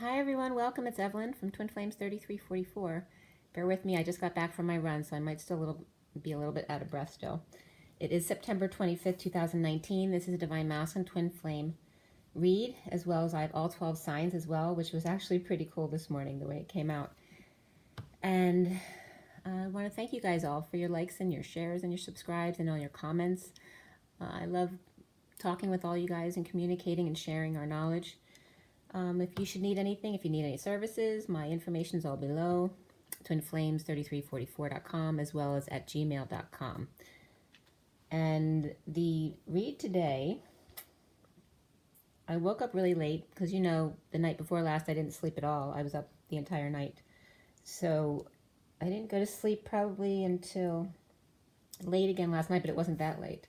Hi everyone, welcome. It's Evelyn from Twin Flames 3344. Bear with me, I just got back from my run, so I might still be a little bit out of breath still. It is September 25th, 2019. This is a Divine Masculine Twin Flame read, as well as I have all 12 signs as well, which was actually pretty cool this morning, the way it came out. And I want to thank you guys all for your likes and your shares and your subscribes and all your comments. I love talking with all you guys and communicating and sharing our knowledge. If you should need anything, if you need any services, my information is all below, twinflames3344.com, as well as at gmail.com. And the read today, I woke up really late because, you know, the night before last I didn't sleep at all. I was up the entire night. So I didn't go to sleep probably until late again last night, but it wasn't that late.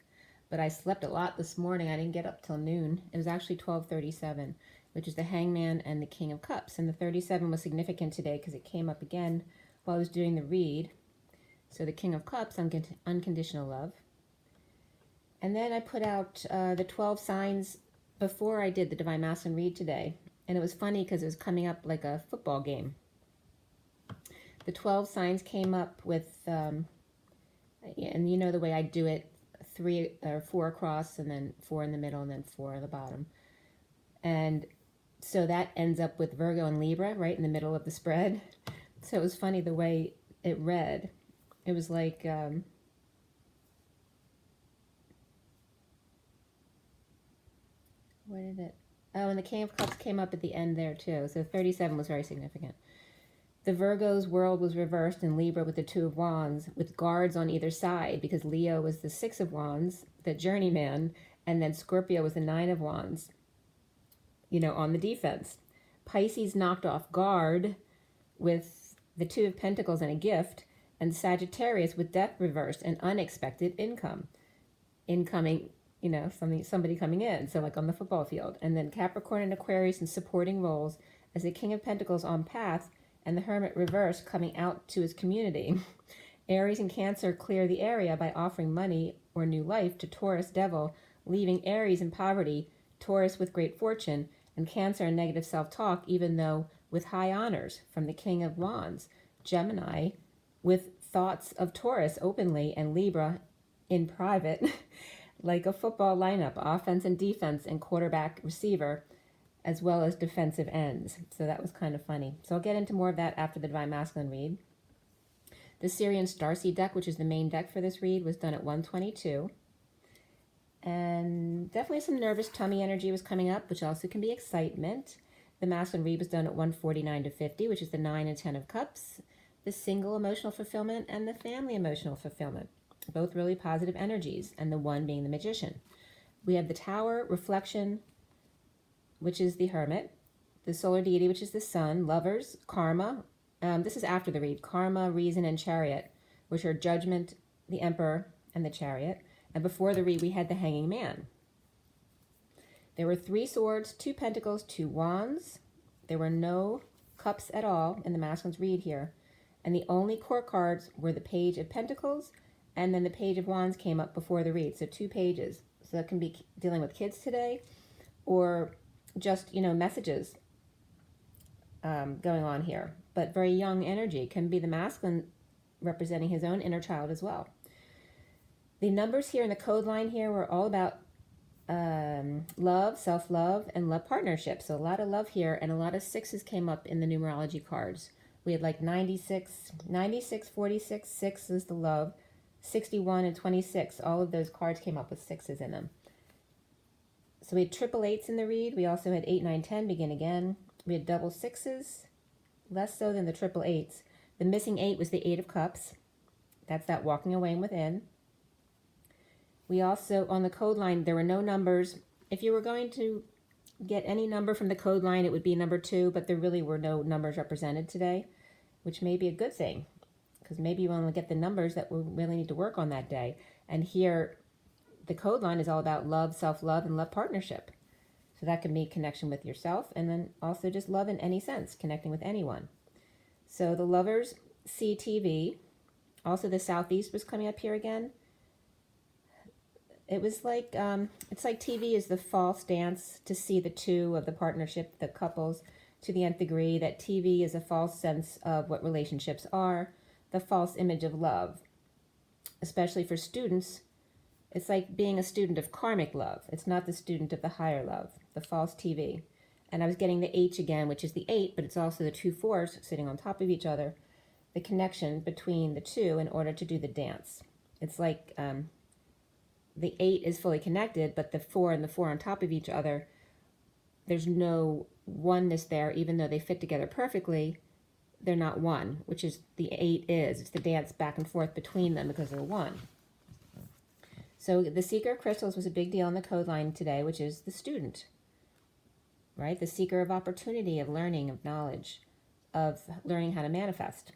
But I slept a lot this morning. I didn't get up till noon. It was actually 12:37. Which is the Hangman and the King of Cups. And the 37 was significant today because it came up again while I was doing the read. So the King of Cups, unconditional love. And then I put out the 12 signs before I did the Divine Masculine read today. And it was funny because it was coming up like a football game. The 12 signs came up with, and you know the way I do it, 3 or 4 across and then 4 in the middle and then 4 on the bottom. And so that ends up with Virgo and Libra right in the middle of the spread. So it was funny the way it read. It was like, what did it? Oh, and the King of Cups came up at the end there too. So 37 was very significant. The Virgo's world was reversed in Libra with the 2 of Wands, with guards on either side, because Leo was the 6 of Wands, the journeyman, and then Scorpio was the 9 of Wands. You know, on the defense. Pisces knocked off guard with the 2 of Pentacles and a gift, and Sagittarius with death reversed and unexpected income. Incoming, you know, somebody coming in, so like on the football field. And then Capricorn and Aquarius in supporting roles as the King of Pentacles on path and the Hermit reversed coming out to his community. Aries and Cancer clear the area by offering money or new life to Taurus Devil, leaving Aries in poverty, Taurus with great fortune, and Cancer and negative self-talk, even though with high honors from the King of Wands. Gemini with thoughts of Taurus openly, and Libra in private, like a football lineup, offense and defense and quarterback receiver, as well as defensive ends. So that was kind of funny. So I'll get into more of that after the Divine Masculine read. The Syrian Starseed deck, which is the main deck for this read, was done at 1:22. And definitely some nervous tummy energy was coming up, which also can be excitement. The masculine read was done at 1:49 to 50, which is the 9 and 10 of cups, the single emotional fulfillment, and the family emotional fulfillment. Both really positive energies, and the 1 being the magician. We have the Tower, reflection, which is the Hermit, the solar deity, which is the Sun, lovers, karma. This is after the read. Karma, reason, and chariot, which are judgment, the Emperor, and the chariot. And before the read, we had the Hanging Man. There were 3 swords, 2 pentacles, 2 wands. There were no cups at all in the masculine's read here. And the only court cards were the Page of Pentacles, and then the Page of Wands came up before the read. So 2 pages. So that can be dealing with kids today, or just, you know, messages going on here. But very young energy. Can be the masculine representing his own inner child as well. The numbers here in the code line here were all about love, self-love, and love partnership. So a lot of love here, and a lot of 6s came up in the numerology cards. We had like 96, 46, 6 is the love, 61 and 26. All of those cards came up with 6s in them. So we had triple 8s in the read. We also had 8, 9, 10, begin again. We had double 6s, less so than the triple 8s. The missing 8 was the 8 of Cups. That's that walking away and within. We also, on the code line, there were no numbers. If you were going to get any number from the code line, it would be number 2, but there really were no numbers represented today, which may be a good thing, because maybe you want to get the numbers that we really need to work on that day. And here, the code line is all about love, self-love, and love partnership. So that can be connection with yourself, and then also just love in any sense, connecting with anyone. So the lovers, CTV. Also the Southeast was coming up here again. It was like, it's like TV is the false dance to see the 2 of the partnership, the couples. to the nth degree, that TV is a false sense of what relationships are, the false image of love. Especially for students, it's like being a student of karmic love. It's not the student of the higher love, the false TV. And I was getting the H again, which is the 8, but it's also the 2 4s sitting on top of each other, the connection between the two in order to do the dance. It's like the 8 is fully connected, but the 4 and the 4 on top of each other, there's no oneness there, even though they fit together perfectly. They're not one, which is the 8 is. It's the dance back and forth between them because they're one. So the seeker of crystals was a big deal in the code line today, which is the student, right? The seeker of opportunity, of learning, of knowledge, of learning how to manifest.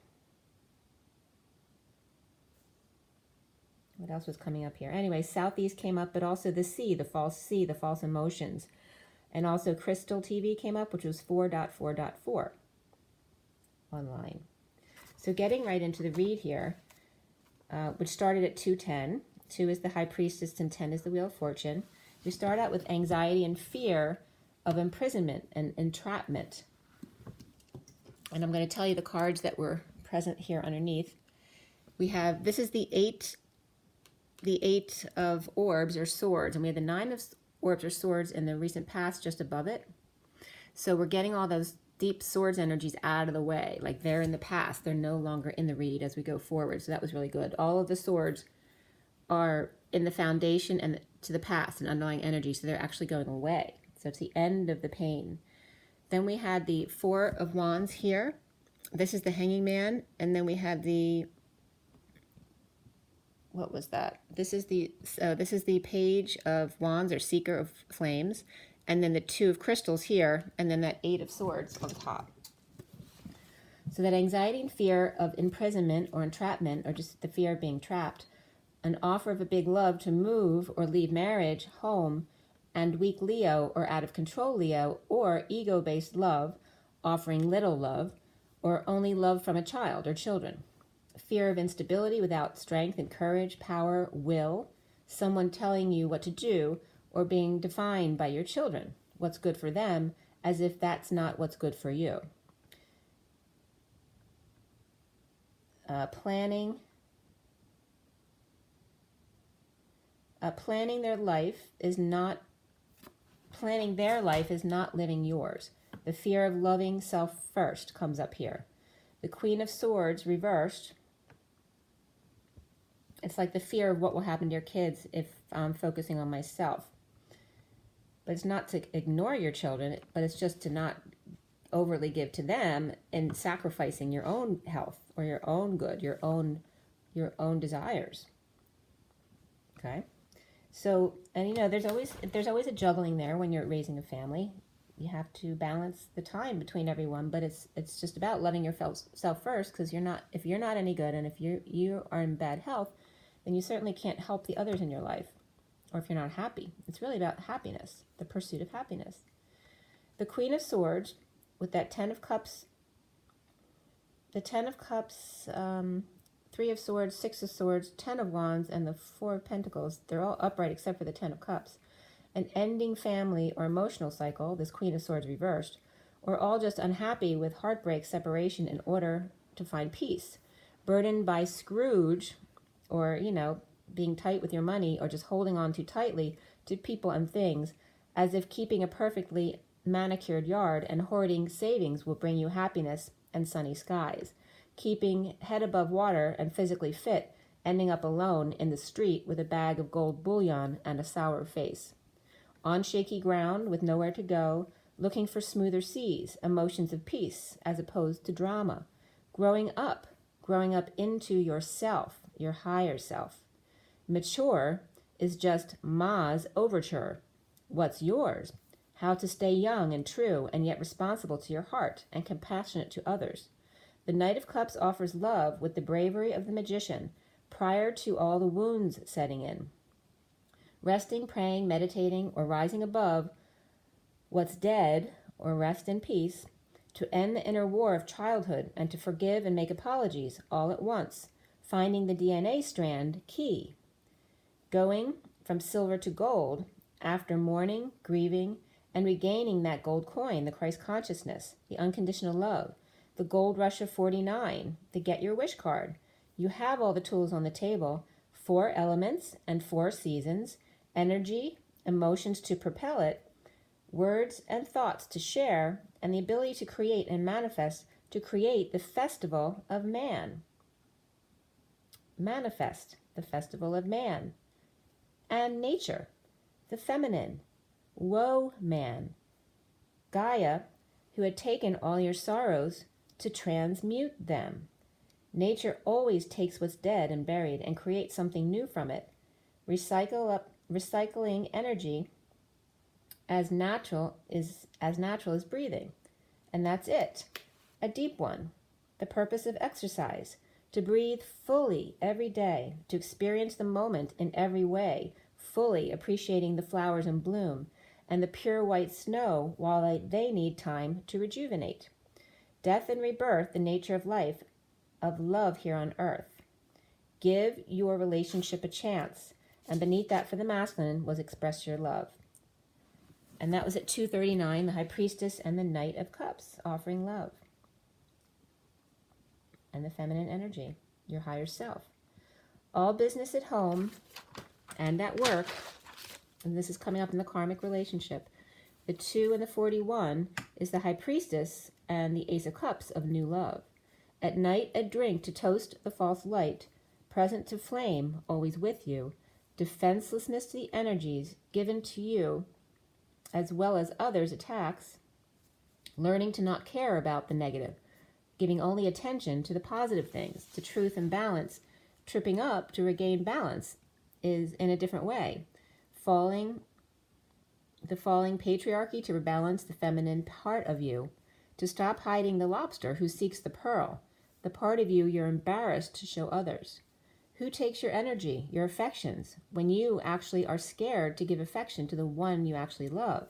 What else was coming up here? Anyway, Southeast came up, but also the C, the false emotions. And also Crystal TV came up, which was 4.4.4 online. So getting right into the read here, which started at 210. 2 is the High Priestess and 10 is the Wheel of Fortune. We start out with anxiety and fear of imprisonment and entrapment. And I'm going to tell you the cards that were present here underneath. We have, this is the 8 of orbs or swords, and we have the 9 of orbs or swords in the recent past just above it. So we're getting all those deep swords energies out of the way. Like they're in the past. They're no longer in the read as we go forward. So that was really good. All of the swords are in the foundation and to the past and underlying energy. So they're actually going away. So it's the end of the pain. Then we had the 4 of Wands here. This is the Hanging Man. And then we had the, what was that? This is the Page of Wands or Seeker of Flames. And then the 2 of Crystals here. And then that 8 of Swords on top. So that anxiety and fear of imprisonment or entrapment, or just the fear of being trapped, an offer of a big love to move or leave marriage, home, and weak Leo or out of control Leo, or ego-based love, offering little love, or only love from a child or children. Fear of instability without strength and courage, power, will, someone telling you what to do, or being defined by your children, what's good for them, as if that's not what's good for you. Planning their life is not living yours. The fear of loving self first comes up here. The Queen of Swords reversed. It's like the fear of what will happen to your kids if I'm focusing on myself. But it's not to ignore your children, but it's just to not overly give to them and sacrificing your own health or your own good, your own desires. Okay? So, and you know, there's always a juggling there when you're raising a family. You have to balance the time between everyone, but it's just about loving yourself first, because if you're not any good and if you are in bad health, then you certainly can't help the others in your life. Or if you're not happy. It's really about happiness, the pursuit of happiness. The Queen of Swords with that 10 of Cups, the 10 of Cups, 3 of Swords, 6 of Swords, 10 of Wands, and the 4 of Pentacles, they're all upright except for the 10 of Cups. An ending family or emotional cycle, this Queen of Swords reversed, or all just unhappy with heartbreak, separation in order to find peace. Burdened by Scrooge, or, you know, being tight with your money, or just holding on too tightly to people and things, as if keeping a perfectly manicured yard and hoarding savings will bring you happiness and sunny skies. Keeping head above water and physically fit, ending up alone in the street with a bag of gold bullion and a sour face. On shaky ground with nowhere to go, looking for smoother seas, emotions of peace as opposed to drama. Growing up into yourself, your higher self. Mature is just Ma's overture. What's yours? How to stay young and true and yet responsible to your heart and compassionate to others. The Knight of Cups offers love with the bravery of the magician prior to all the wounds setting in. Resting, praying, meditating, or rising above what's dead, or rest in peace, to end the inner war of childhood and to forgive and make apologies all at once, finding the DNA strand key. Going from silver to gold after mourning, grieving, and regaining that gold coin, the Christ consciousness, the unconditional love, the gold rush of 49, the get your wish card. You have all the tools on the table, 4 elements and 4 seasons, energy, emotions to propel it, words and thoughts to share, and the ability to create and manifest to create the festival of man. Manifest the festival of man. And nature, the feminine, woe man. Gaia, who had taken all your sorrows to transmute them. Nature always takes what's dead and buried and creates something new from it. Recycling energy as natural as breathing. And that's it. A deep one. The purpose of exercise. To breathe fully every day. To experience the moment in every way. Fully appreciating the flowers in bloom and the pure white snow while they need time to rejuvenate. Death and rebirth, the nature of life, of love here on earth. Give your relationship a chance. And beneath that for the masculine was express your love. And that was at 2:39, the High Priestess and the Knight of Cups, offering love. And the feminine energy, your higher self. All business at home and at work, and this is coming up in the karmic relationship. The 2 and the 41 is the High Priestess and the Ace of Cups of new love. At night, a drink to toast the false light, present to flame, always with you, defenselessness to the energies given to you, as well as others' attacks, learning to not care about the negative, giving only attention to the positive things, to truth and balance, tripping up to regain balance is in a different way, falling patriarchy to rebalance the feminine part of you, to stop hiding the lobster who seeks the pearl, the part of you you're embarrassed to show others. Who takes your energy, your affections, when you actually are scared to give affection to the one you actually love,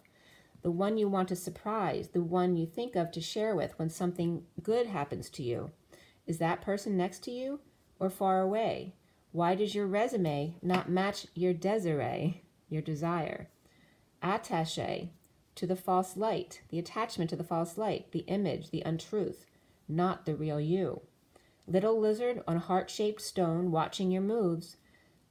the one you want to surprise, the one you think of to share with when something good happens to you? Is that person next to you or far away? Why does your resume not match your désiré, your desire? Attaché to the false light, the attachment to the false light, the image, the untruth, not the real you. Little lizard on heart-shaped stone watching your moves,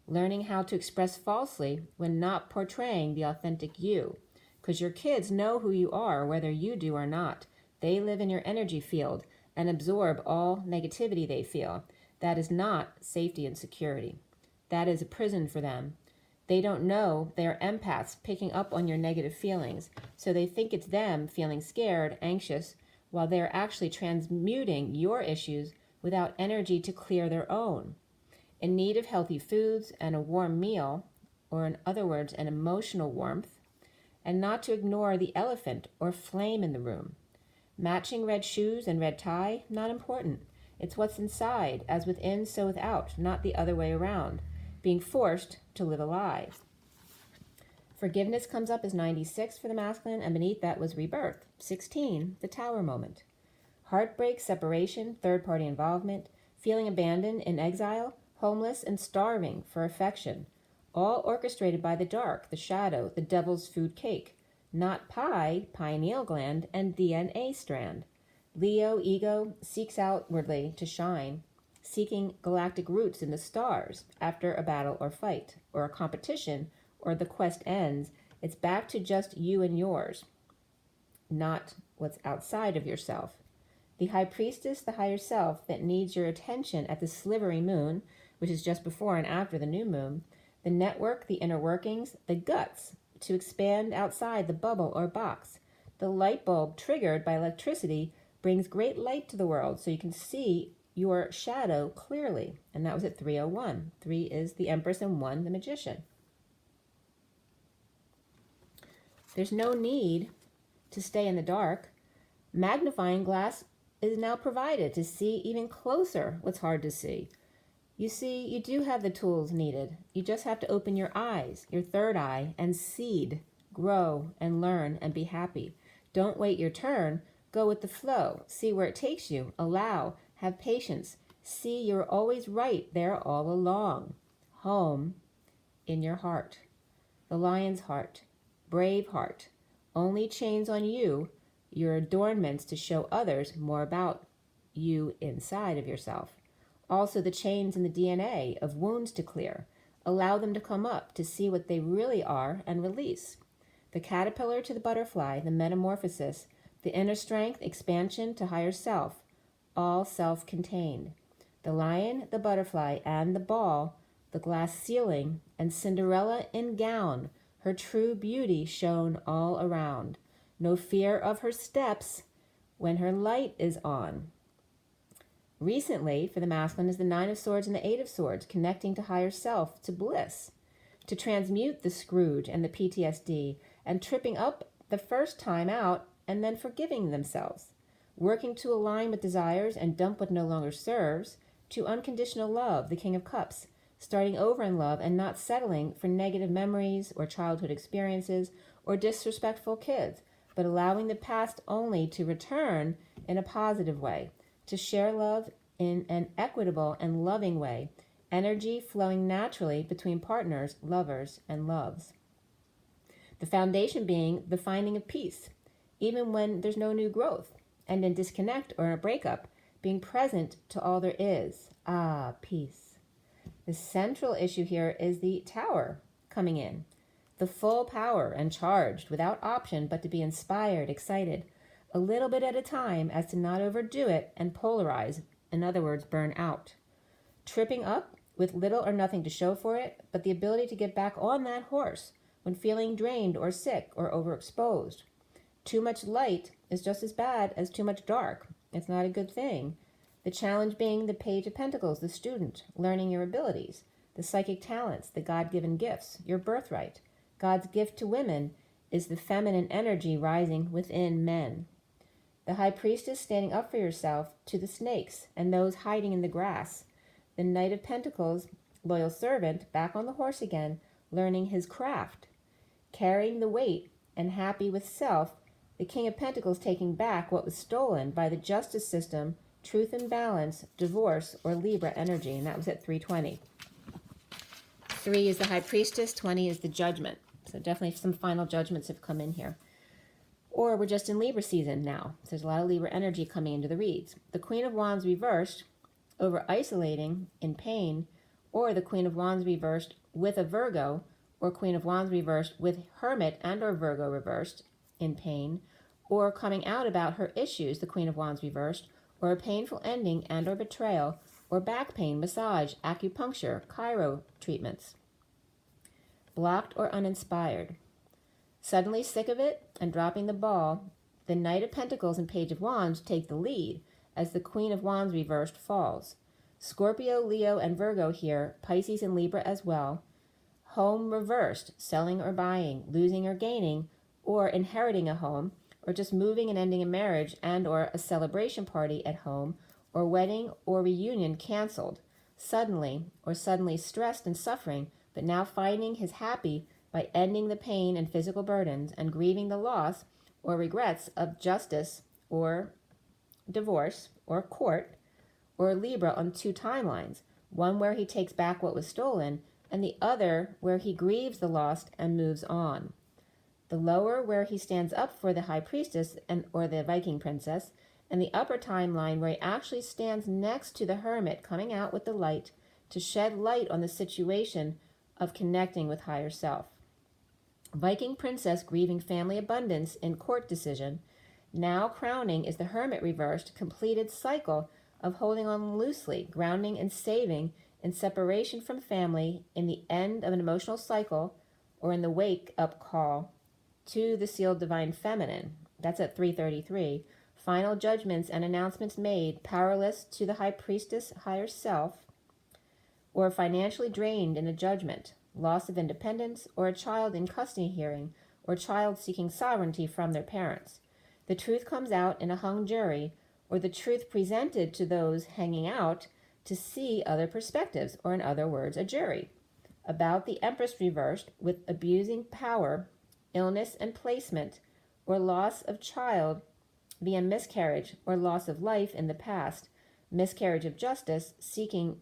learning how to express falsely when not portraying the authentic you. Because your kids know who you are, whether you do or not. They live in your energy field and absorb all negativity they feel. That is not safety and security. That is a prison for them. They don't know they are empaths picking up on your negative feelings, so they think it's them feeling scared, anxious, while they're actually transmuting your issues without energy to clear their own. In need of healthy foods and a warm meal, or in other words, an emotional warmth, and not to ignore the elephant or flame in the room. Matching red shoes and red tie, not important. It's what's inside, as within, so without, not the other way around. Being forced to live a lie. Forgiveness comes up as 96 for the masculine, and beneath that was rebirth, 16, the tower moment. Heartbreak, separation, third-party involvement, feeling abandoned in exile, homeless and starving for affection, all orchestrated by the dark, the shadow, the devil's food cake, not pi, pineal gland, and DNA strand. Leo, ego, seeks outwardly to shine, seeking galactic roots in the stars after a battle or fight, or a competition, or the quest ends. It's back to just you and yours, not what's outside of yourself. The High Priestess, the higher self that needs your attention at the slivery moon, which is just before and after the new moon, the network, the inner workings, the guts to expand outside the bubble or box. The light bulb triggered by electricity brings great light to the world so you can see your shadow clearly. And that was at 3:01. 3 is the Empress and 1 the Magician. There's no need to stay in the dark. Magnifying glass is now provided to see even closer what's hard to see. You see, you do have the tools needed. You just have to open your eyes, your third eye, and seed, grow, and learn, and be happy. Don't wait your turn. Go with the flow. See where it takes you. Allow. Have patience. See you're always right there all along. Home in your heart. The lion's heart. Brave heart. only chains on you your adornments to show others more about you inside of yourself. Also, the chains in the DNA of wounds to clear. Allow them to come up to see what they really are and release. The caterpillar to the butterfly, the metamorphosis, the inner strength, expansion to higher self, all self-contained. The lion, the butterfly, and the ball, the glass ceiling, and Cinderella in gown, her true beauty shone all around. No fear of her steps when her light is on. Recently, for the masculine, is the Nine of Swords and the Eight of Swords, connecting to higher self, to bliss, to transmute the Scrooge and the PTSD, and tripping up the first time out and then forgiving themselves, working to align with desires and dump what no longer serves, to unconditional love, the King of Cups, starting over in love and not settling for negative memories or childhood experiences or disrespectful kids, but allowing the past only to return in a positive way, to share love in an equitable and loving way, energy flowing naturally between partners, lovers, and loves. The foundation being the finding of peace, even when there's no new growth, and in disconnect or a breakup, being present to all there is. Ah, peace. The central issue here is the Tower coming in, the full power and charged without option but to be inspired, excited, a little bit at a time as to not overdo it and polarize, in other words, burn out. Tripping up with little or nothing to show for it, but the ability to get back on that horse when feeling drained or sick or overexposed. Too much light is just as bad as too much dark. It's not a good thing. The challenge being the Page of Pentacles, the student, learning your abilities, the psychic talents, the God-given gifts, your birthright. God's gift to women is the feminine energy rising within men. The High Priestess standing up for yourself to the snakes and those hiding in the grass. The Knight of Pentacles, loyal servant, back on the horse again, learning his craft, carrying the weight and happy with self. The King of Pentacles taking back what was stolen by the justice system, truth and balance, divorce, or Libra energy, and that was at 320. 3 is the High Priestess, 20 is the Judgment. So definitely some final judgments have come in here. Or we're just in Libra season now. So there's a lot of Libra energy coming into the reads. The Queen of Wands reversed over isolating in pain, or the Queen of Wands reversed with a Virgo, or Queen of Wands reversed with Hermit and or Virgo reversed in pain, or coming out about her issues, the Queen of Wands reversed, or a painful ending and or betrayal, or back pain, massage, acupuncture, chiro treatments. Blocked or uninspired. Suddenly sick of it and dropping the ball, the Knight of Pentacles and Page of Wands take the lead as the Queen of Wands reversed falls. Scorpio, Leo, and Virgo here, Pisces and Libra as well. Home reversed, selling or buying, losing or gaining, or inheriting a home, or just moving and ending a marriage and or a celebration party at home, or wedding or reunion canceled, suddenly stressed and suffering, but now finding his happy by ending the pain and physical burdens and grieving the loss or regrets of justice or divorce or court, or Libra on 2 timelines, one where he takes back what was stolen and the other where he grieves the lost and moves on. The lower where he stands up for the High Priestess and or the Viking Princess, and the upper timeline where he actually stands next to the Hermit coming out with the light to shed light on the situation of connecting with higher self. Viking Princess grieving family abundance in court decision. Now crowning is the Hermit reversed, completed cycle of holding on loosely, grounding and saving in separation from family, in the end of an emotional cycle, or in the wake-up call to the sealed divine feminine. That's at 333. Final judgments and announcements made, powerless to the High Priestess higher self, or financially drained in a judgment, loss of independence, or a child in custody hearing, or child seeking sovereignty from their parents. The truth comes out in a hung jury, or the truth presented to those hanging out to see other perspectives, or in other words, a jury. About the Empress reversed with abusing power, illness and placement, or loss of child via miscarriage or loss of life in the past, miscarriage of justice, seeking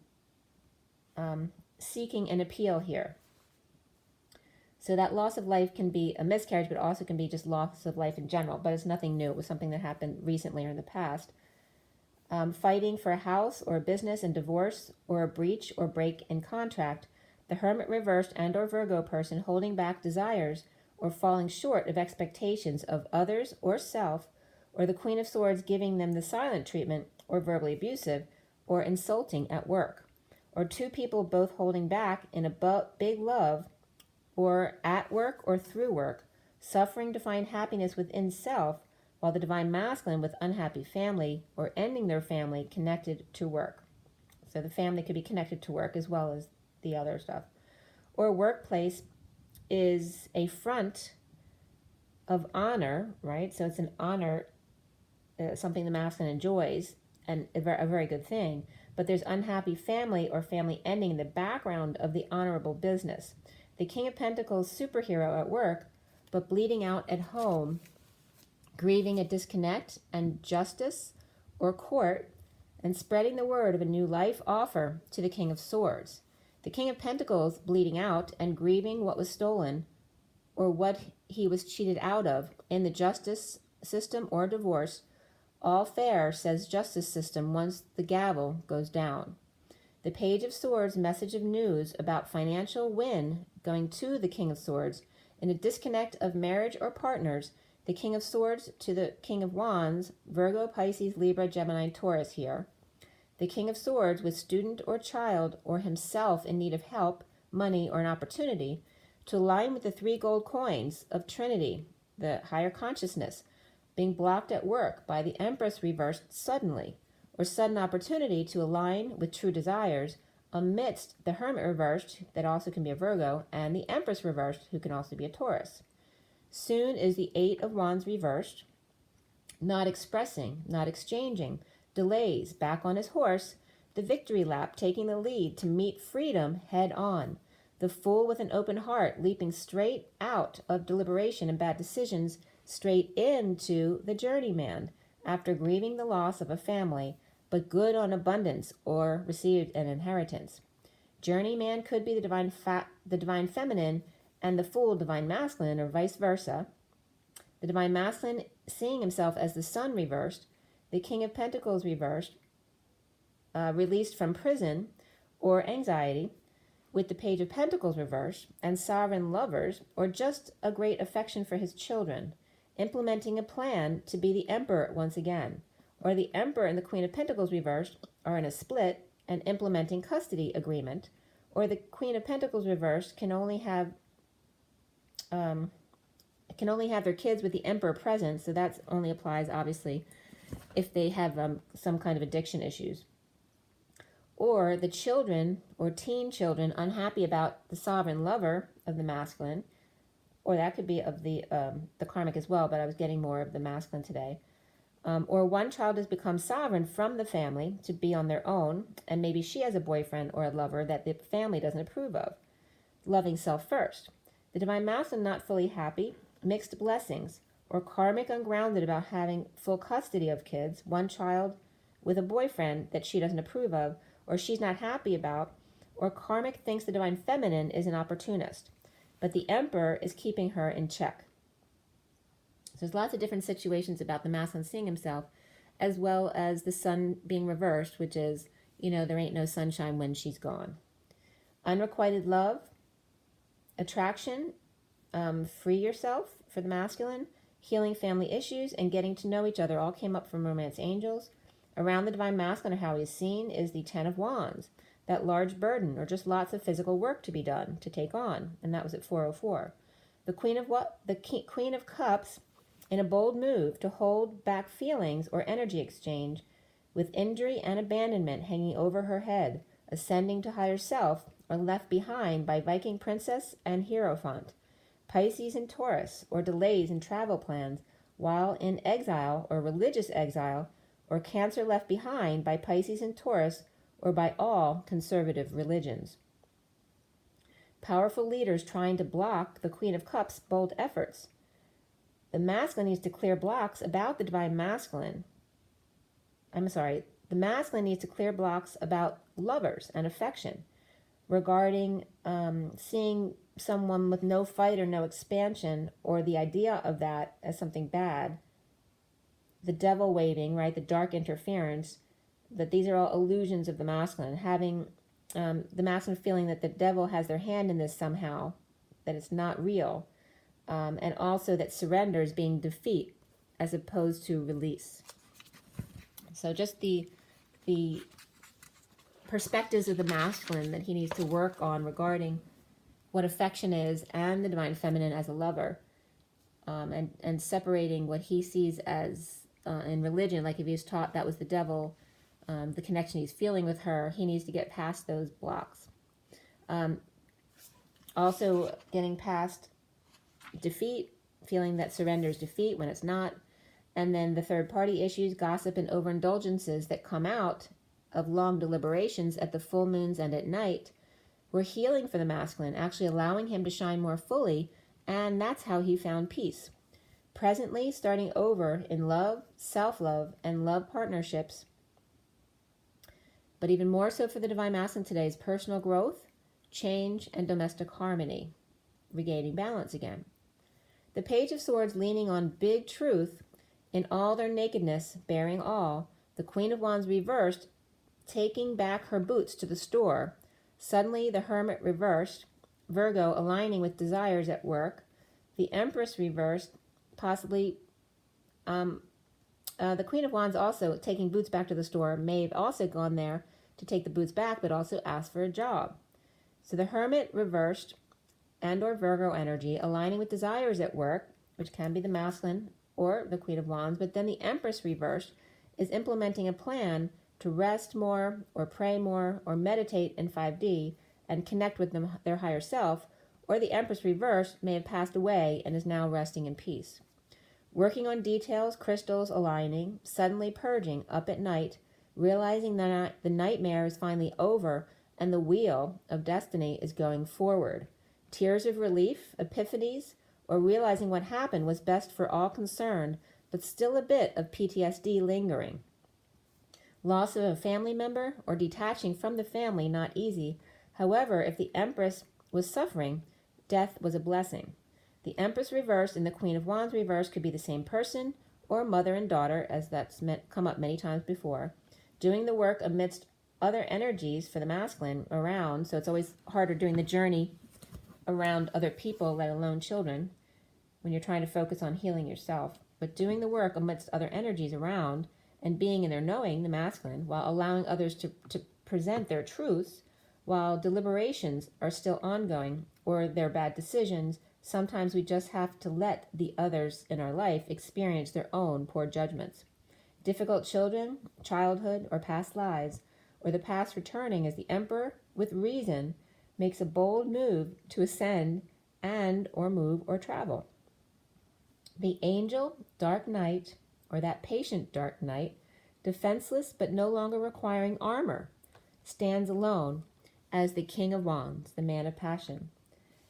an appeal here. So that loss of life can be a miscarriage, but also can be just loss of life in general. But it's nothing new. It was something that happened recently or in the past. Fighting for a house or a business and divorce or a breach or break in contract. The Hermit reversed and or Virgo person holding back desires or falling short of expectations of others or self, or the Queen of Swords giving them the silent treatment or verbally abusive or insulting at work. Or two people both holding back in a big love or at work or through work, suffering to find happiness within self, while the Divine Masculine with unhappy family or ending their family connected to work. So the family could be connected to work as well as the other stuff. Or workplace is a front of honor, right? So it's an honor, something the masculine enjoys, and a very good thing. But there's unhappy family or family ending in the background of the honorable business. The King of Pentacles, superhero at work, but bleeding out at home, grieving a disconnect and justice or court, and spreading the word of a new life offer to the King of Swords. The King of Pentacles bleeding out and grieving what was stolen or what he was cheated out of in the justice system or divorce. All fair, says justice system, once the gavel goes down. The Page of Swords, message of news about financial win going to the King of Swords in a disconnect of marriage or partners. The King of Swords to the King of Wands, Virgo, Pisces, Libra, Gemini, Taurus here. The King of Swords with student or child or himself in need of help, money, or an opportunity to align with the 3 gold coins of Trinity, the higher consciousness, being blocked at work by the Empress reversed suddenly, or sudden opportunity to align with true desires amidst the Hermit reversed, that also can be a Virgo, and the Empress reversed, who can also be a Taurus. Soon is the 8 of Wands reversed, not expressing, not exchanging, delays, back on his horse, the victory lap, taking the lead to meet freedom head on, the Fool with an open heart, leaping straight out of deliberation and bad decisions, straight into the journeyman, after grieving the loss of a family, but good on abundance or received an inheritance. Journeyman could be the divine feminine, and the Fool divine masculine, or vice versa. The divine masculine seeing himself as the Sun reversed, the King of Pentacles reversed, released from prison or anxiety, with the Page of Pentacles reversed, and sovereign lovers, or just a great affection for his children, implementing a plan to be the Emperor once again. Or the Emperor and the Queen of Pentacles reversed are in a split and implementing custody agreement. Or the Queen of Pentacles reversed can only have their kids with the Emperor present, so that only applies obviously if they have some kind of addiction issues. Or the children or teen children unhappy about the sovereign lover of the masculine, or that could be of the karmic as well, but I was getting more of the masculine today. Or one child has become sovereign from the family to be on their own, and maybe she has a boyfriend or a lover that the family doesn't approve of. Loving self first. The divine masculine not fully happy, mixed blessings, or karmic ungrounded about having full custody of kids, one child with a boyfriend that she doesn't approve of, or she's not happy about, or karmic thinks the divine feminine is an opportunist, but the Emperor is keeping her in check. So there's lots of different situations about the masculine seeing himself, as well as the Sun being reversed, which is, there ain't no sunshine when she's gone. Unrequited love, attraction, free yourself for the masculine, healing family issues, and getting to know each other all came up from Romance Angels. Around the divine masculine, or how he's seen, is the 10 of Wands, that large burden, or just lots of physical work to be done, to take on, and that was at 404. The Queen of Cups, in a bold move to hold back feelings or energy exchange, with injury and abandonment hanging over her head, ascending to higher self, or left behind by Viking Princess and Hierophant. Pisces and Taurus, or delays in travel plans, while in exile or religious exile, or Cancer left behind by Pisces and Taurus, or by all conservative religions. Powerful leaders trying to block the Queen of Cups' bold efforts. The masculine needs to clear blocks about the divine masculine. The masculine needs to clear blocks about lovers and affection. regarding seeing someone with no fight or no expansion, or the idea of that as something bad, the devil waving, right, the dark interference, that these are all illusions of the masculine, having the masculine feeling that the devil has their hand in this somehow, that it's not real, and also that surrender is being defeat as opposed to release. So just the perspectives of the masculine that he needs to work on regarding what affection is and the divine feminine as a lover, and separating what he sees as in religion, like if he was taught that was the devil, the connection he's feeling with her, he needs to get past those blocks. Also getting past defeat, feeling that surrender is defeat when it's not. And then the third party issues, gossip and overindulgences that come out of long deliberations at the full moons and at night, were healing for the masculine, actually allowing him to shine more fully, and that's how he found peace. Presently, starting over in love, self-love, and love partnerships, but even more so for the divine masculine today, is personal growth, change, and domestic harmony, regaining balance again. The Page of Swords leaning on big truth in all their nakedness, bearing all. The Queen of Wands reversed, taking back her boots to the store. Suddenly the Hermit reversed, Virgo aligning with desires at work. The Empress reversed, possibly the Queen of Wands also taking boots back to the store, may have also gone there to take the boots back, but also asked for a job. So the Hermit reversed, and or Virgo energy, aligning with desires at work, which can be the masculine or the Queen of Wands, but then the Empress reversed is implementing a plan to rest more or pray more or meditate in 5D and connect with their higher self, or the Empress reversed may have passed away and is now resting in peace. Working on details, crystals aligning, suddenly purging up at night, realizing that the nightmare is finally over and the wheel of destiny is going forward. Tears of relief, epiphanies, or realizing what happened was best for all concerned, but still a bit of PTSD lingering. Loss of a family member or detaching from the family, not easy. However, if the Empress was suffering, death was a blessing. The Empress reversed and the Queen of Wands reversed could be the same person or mother and daughter, as that's come up many times before, doing the work amidst other energies for the masculine around. So it's always harder doing the journey around other people, let alone children, when you're trying to focus on healing yourself. But doing the work amidst other energies around and being in their knowing, the masculine, while allowing others to present their truths, while deliberations are still ongoing or their bad decisions, sometimes we just have to let the others in our life experience their own poor judgments. Difficult children, childhood, or past lives, or the past returning as the Emperor, with reason, makes a bold move to ascend and or move or travel. The angel, dark night, or that patient dark night, defenseless but no longer requiring armor, stands alone as the King of Wands, the man of passion.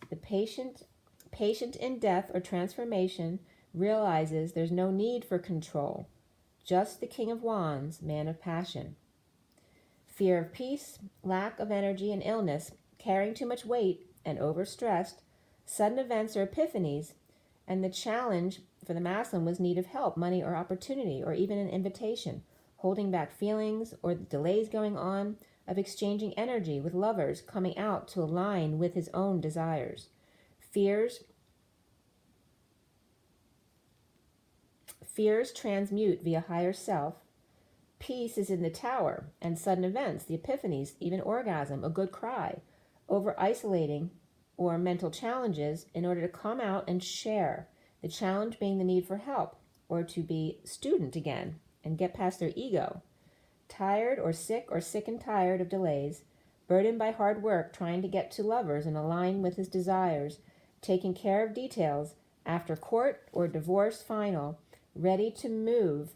The patient in death or transformation, realizes there's no need for control, just the King of Wands, man of passion. Fear of peace, lack of energy and illness, carrying too much weight and overstressed, sudden events or epiphanies, and the challenge for the masculine was need of help, money or opportunity, or even an invitation, holding back feelings or the delays going on of exchanging energy with lovers coming out to align with his own desires. Fears transmute via higher self. Peace is in the tower, and sudden events, the epiphanies, even orgasm, a good cry, over isolating or mental challenges in order to come out and share. The challenge being the need for help or to be student again and get past their ego. Tired or sick and tired of delays, burdened by hard work trying to get to lovers and align with his desires, taking care of details after court or divorce final, ready to move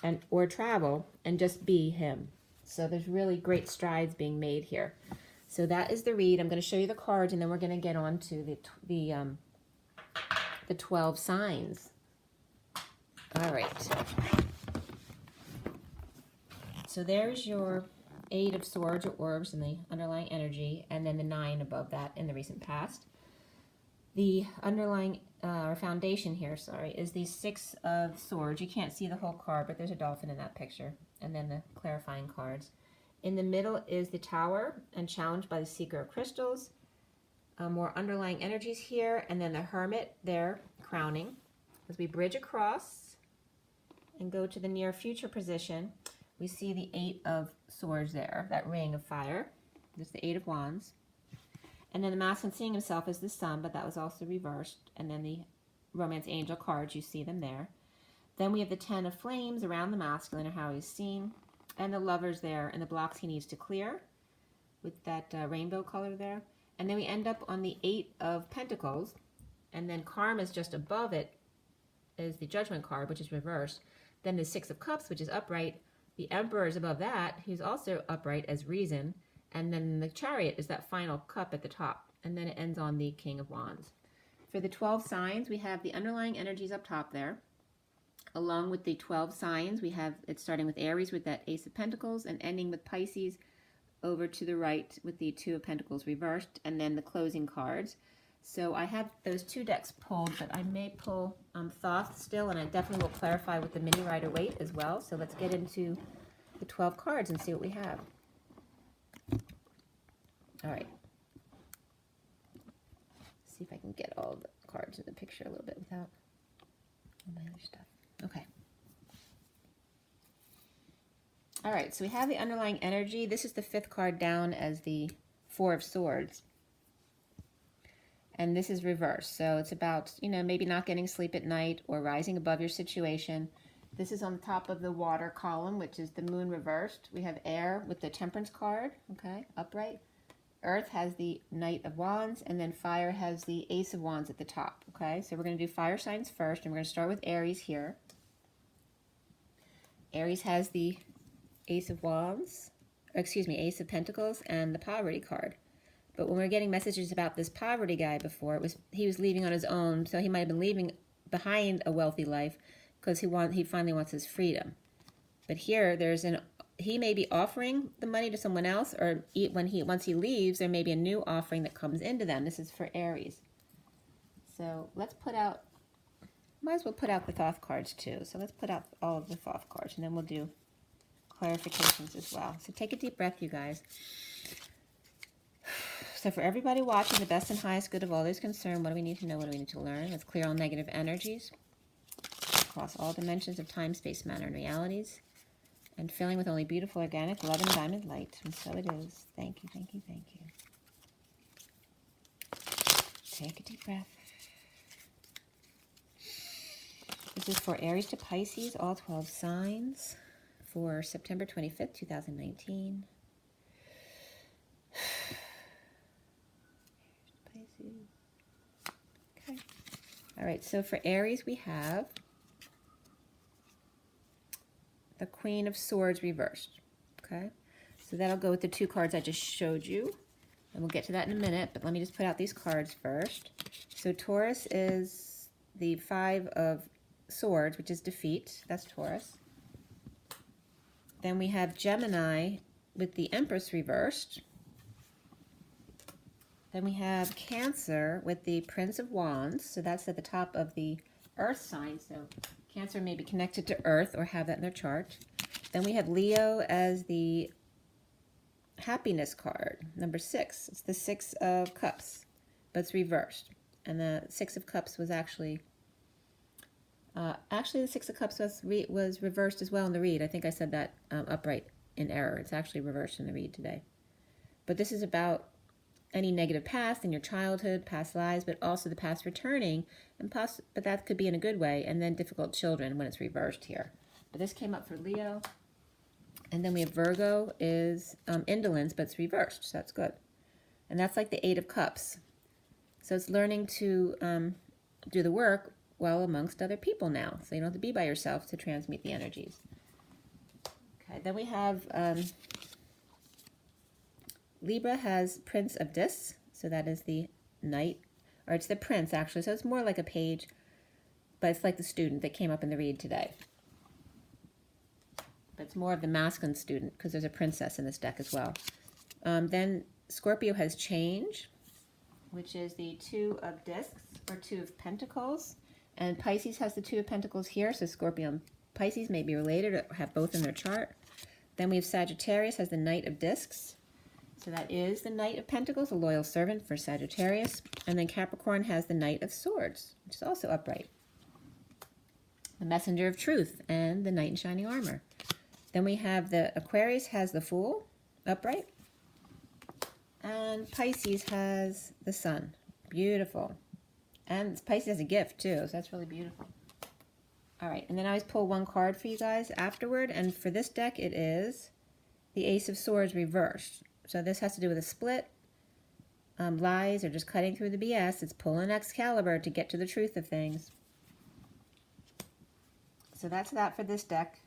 and or travel and just be him. So there's really great strides being made here. So that is the read. I'm going to show you the cards, and then we're going to get on to the 12 signs. All right. So there's your 8 of swords or orbs in the underlying energy, and then the 9 above that in the recent past. The underlying, or foundation here, sorry, is the 6 of swords. You can't see the whole card, but there's a dolphin in that picture, and then the clarifying cards. In the middle is the Tower, and challenged by the Seeker of Crystals. More underlying energies here, and then the Hermit there, crowning. As we bridge across and go to the near future position, we see the 8 of swords there, that ring of fire. There's the 8 of wands. And then the masculine seeing himself as the sun, but that was also reversed. And then the romance angel cards, you see them there. Then we have the 10 of flames around the masculine, or how he's seen. And the lovers there, and the blocks he needs to clear with that rainbow color there. And then we end up on the 8 of pentacles. And then karma is just above it, is the judgment card, which is reversed. Then the 6 of cups, which is upright. The emperor is above that, who's also upright as reason. And then the chariot is that final cup at the top. And then it ends on the king of wands. For the 12 signs, we have the underlying energies up top there. Along with the 12 signs, we have it starting with Aries with that ace of pentacles and ending with Pisces over to the right with the 2 of pentacles reversed, and then the closing cards. So I have those 2 decks pulled, but I may pull Thoth still, and I definitely will clarify with the mini Rider-Waite as well. So let's get into the 12 cards and see what we have. All right. See if I can get all the cards in the picture a little bit without all my other stuff. Okay. All right, so we have the underlying energy. This is the 5th card down as the 4 of swords. And this is reversed. So it's about, maybe not getting sleep at night or rising above your situation. This is on top of the water column, which is the moon reversed. We have air with the temperance card, okay, upright. Earth has the Knight of Wands, and then fire has the Ace of Wands at the top, okay? So we're going to do fire signs first, and we're going to start with Aries here. Aries has the Ace of Wands, Ace of Pentacles, and the Poverty card. But when we were getting messages about this poverty guy before, he was leaving on his own, so he might have been leaving behind a wealthy life because he finally wants his freedom. But here, he may be offering the money to someone else, or once he leaves, there may be a new offering that comes into them. This is for Aries. So let's might as well put out the Thoth cards too. So let's put out all of the Thoth cards, and then we'll do clarifications as well. So take a deep breath, you guys. So for everybody watching, the best and highest good of all those concerned, what do we need to know? What do we need to learn? Let's clear all negative energies across all dimensions of time, space, matter, and realities, and filling with only beautiful, organic, love, and diamond light. And so it is. Thank you, thank you, thank you. Take a deep breath. This is for Aries to Pisces, all 12 signs, for September 25th, 2019. Pisces. Okay. All right, so for Aries, we have the Queen of Swords reversed. Okay, so that'll go with the 2 cards I just showed you, and we'll get to that in a minute, but let me just put out these cards first. So Taurus is the 5 of Swords, which is defeat. That's Taurus. Then we have Gemini with the Empress reversed. Then we have Cancer with the Prince of Wands. So that's at the top of the Earth sign. So Cancer may be connected to Earth or have that in their chart. Then we have Leo as the Happiness card, number 6. It's the 6 of Cups, but it's reversed. And the 6 of Cups was actually the 6 of Cups was reversed as well in the read. I think I said that upright in error. It's actually reversed in the read today. But this is about any negative past in your childhood, past lives, but also the past returning, but that could be in a good way, and then difficult children when it's reversed here. But this came up for Leo. And then we have Virgo is indolence, but it's reversed, so that's good. And that's like the 8 of Cups. So it's learning to do the work well amongst other people now. So you don't have to be by yourself to transmute the energies. Okay, then we have Libra has Prince of Discs. So that is the Knight, or it's the Prince actually. So it's more like a page, but it's like the student that came up in the read today. but it's more of the masculine student because there's a princess in this deck as well. Then Scorpio has change, which is the Two of Discs or Two of Pentacles. And Pisces has the Two of Pentacles here, so Scorpio and Pisces may be related or have both in their chart. Then we have Sagittarius has the Knight of Discs. So that is the Knight of Pentacles, a loyal servant for Sagittarius. And then Capricorn has the Knight of Swords, which is also upright. The Messenger of Truth and the Knight in Shining Armor. Then we have the Aquarius has the Fool, upright. And Pisces has the Sun. Beautiful. And Pisces has a gift too, so that's really beautiful. All right, and then I always pull one card for you guys afterward. And for this deck, it is the Ace of Swords reversed. So this has to do with a split, lies, or just cutting through the BS. It's pulling Excalibur to get to the truth of things. So that's that for this deck.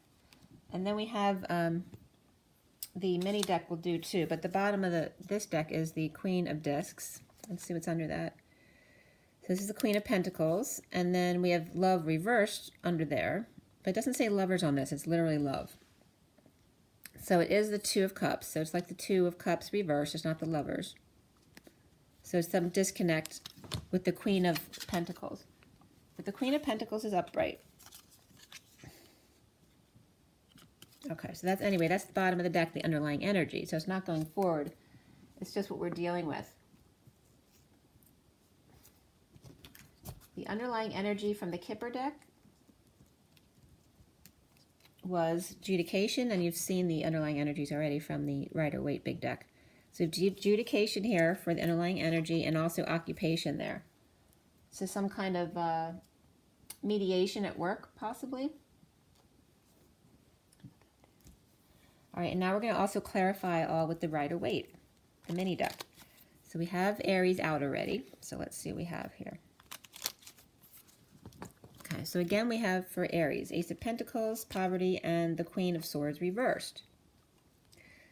And then we have the mini deck will do too, but the bottom of this deck is the Queen of Discs. Let's see what's under that. So this is the Queen of Pentacles, and then we have Love reversed under there, but it doesn't say lovers on this, it's literally love. So it is the Two of Cups, so it's like the Two of Cups reversed, it's not the lovers. So it's some disconnect with the Queen of Pentacles. But the Queen of Pentacles is upright. Okay, so that's, anyway, that's the bottom of the deck, the underlying energy. So it's not going forward. It's just what we're dealing with. The underlying energy from the Kipper deck was adjudication, and you've seen the underlying energies already from the Rider-Waite big deck. So adjudication here for the underlying energy, and also occupation there. So some kind of mediation at work, possibly. All right, and now we're going to also clarify all with the Rider-Waite, the mini deck. So we have Aries out already. So let's see what we have here. Okay, so again we have for Aries, Ace of Pentacles, poverty, and the Queen of Swords reversed.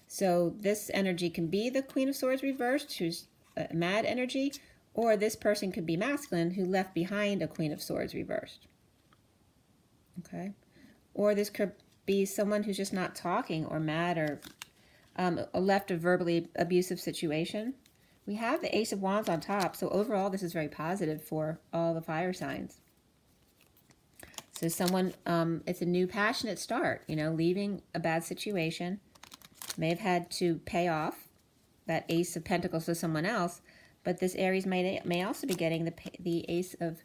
So this energy can be the Queen of Swords reversed, who's mad energy, or this person could be masculine who left behind a Queen of Swords reversed. Okay, or this could be someone who's just not talking or mad or left a verbally abusive situation. We have the Ace of Wands on top, so overall this is very positive for all the fire signs. So someone, it's a new passionate start, you know, leaving a bad situation. May have had to pay off that Ace of Pentacles to someone else, but this Aries may also be getting the Ace of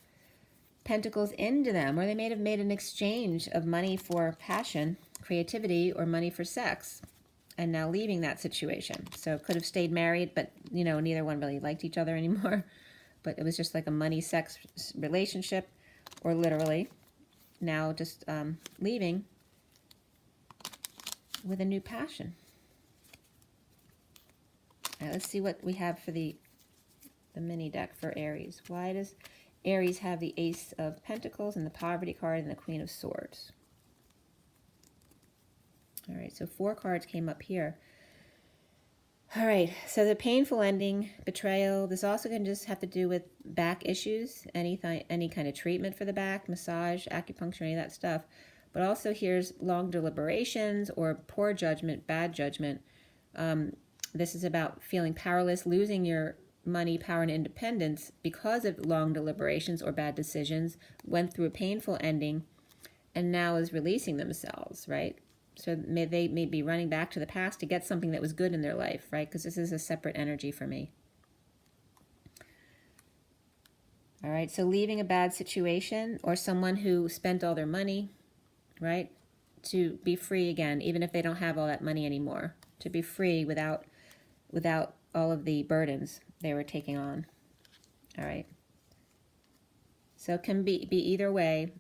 Pentacles into them, or they may have made an exchange of money for passion, creativity, or money for sex, and now leaving that situation. So could have stayed married, but, you know, neither one really liked each other anymore, but it was just like a money-sex relationship, or literally now just leaving with a new passion. All right, let's see what we have for the mini deck for Aries. Why does Aries have the Ace of Pentacles and the Poverty card and the Queen of Swords? All right, so 4 cards came up here. All right, so the painful ending, betrayal. This also can just have to do with back issues, any kind of treatment for the back, massage, acupuncture, any of that stuff. But also here's long deliberations or poor judgment, bad judgment. This is about feeling powerless, losing your money, power, and independence because of long deliberations or bad decisions, went through a painful ending, and now is releasing themselves, right? So they may be running back to the past to get something that was good in their life, right? Because this is a separate energy for me. All right, so leaving a bad situation, or someone who spent all their money, right? To be free again, even if they don't have all that money anymore. To be free without all of the burdens they were taking on. All right. So it can be either way.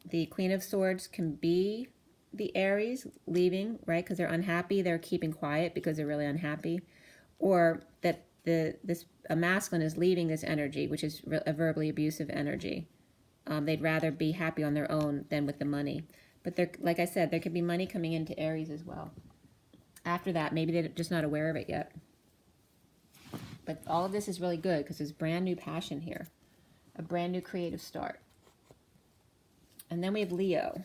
The Queen of Swords can be the Aries leaving, right? Because they're unhappy. They're keeping quiet because they're really unhappy. Or that a masculine is leaving this energy, which is a verbally abusive energy. They'd rather be happy on their own than with the money. But like I said, there could be money coming into Aries as well. After that, maybe they're just not aware of it yet. But all of this is really good because there's brand new passion here. A brand new creative start. And then we have Leo.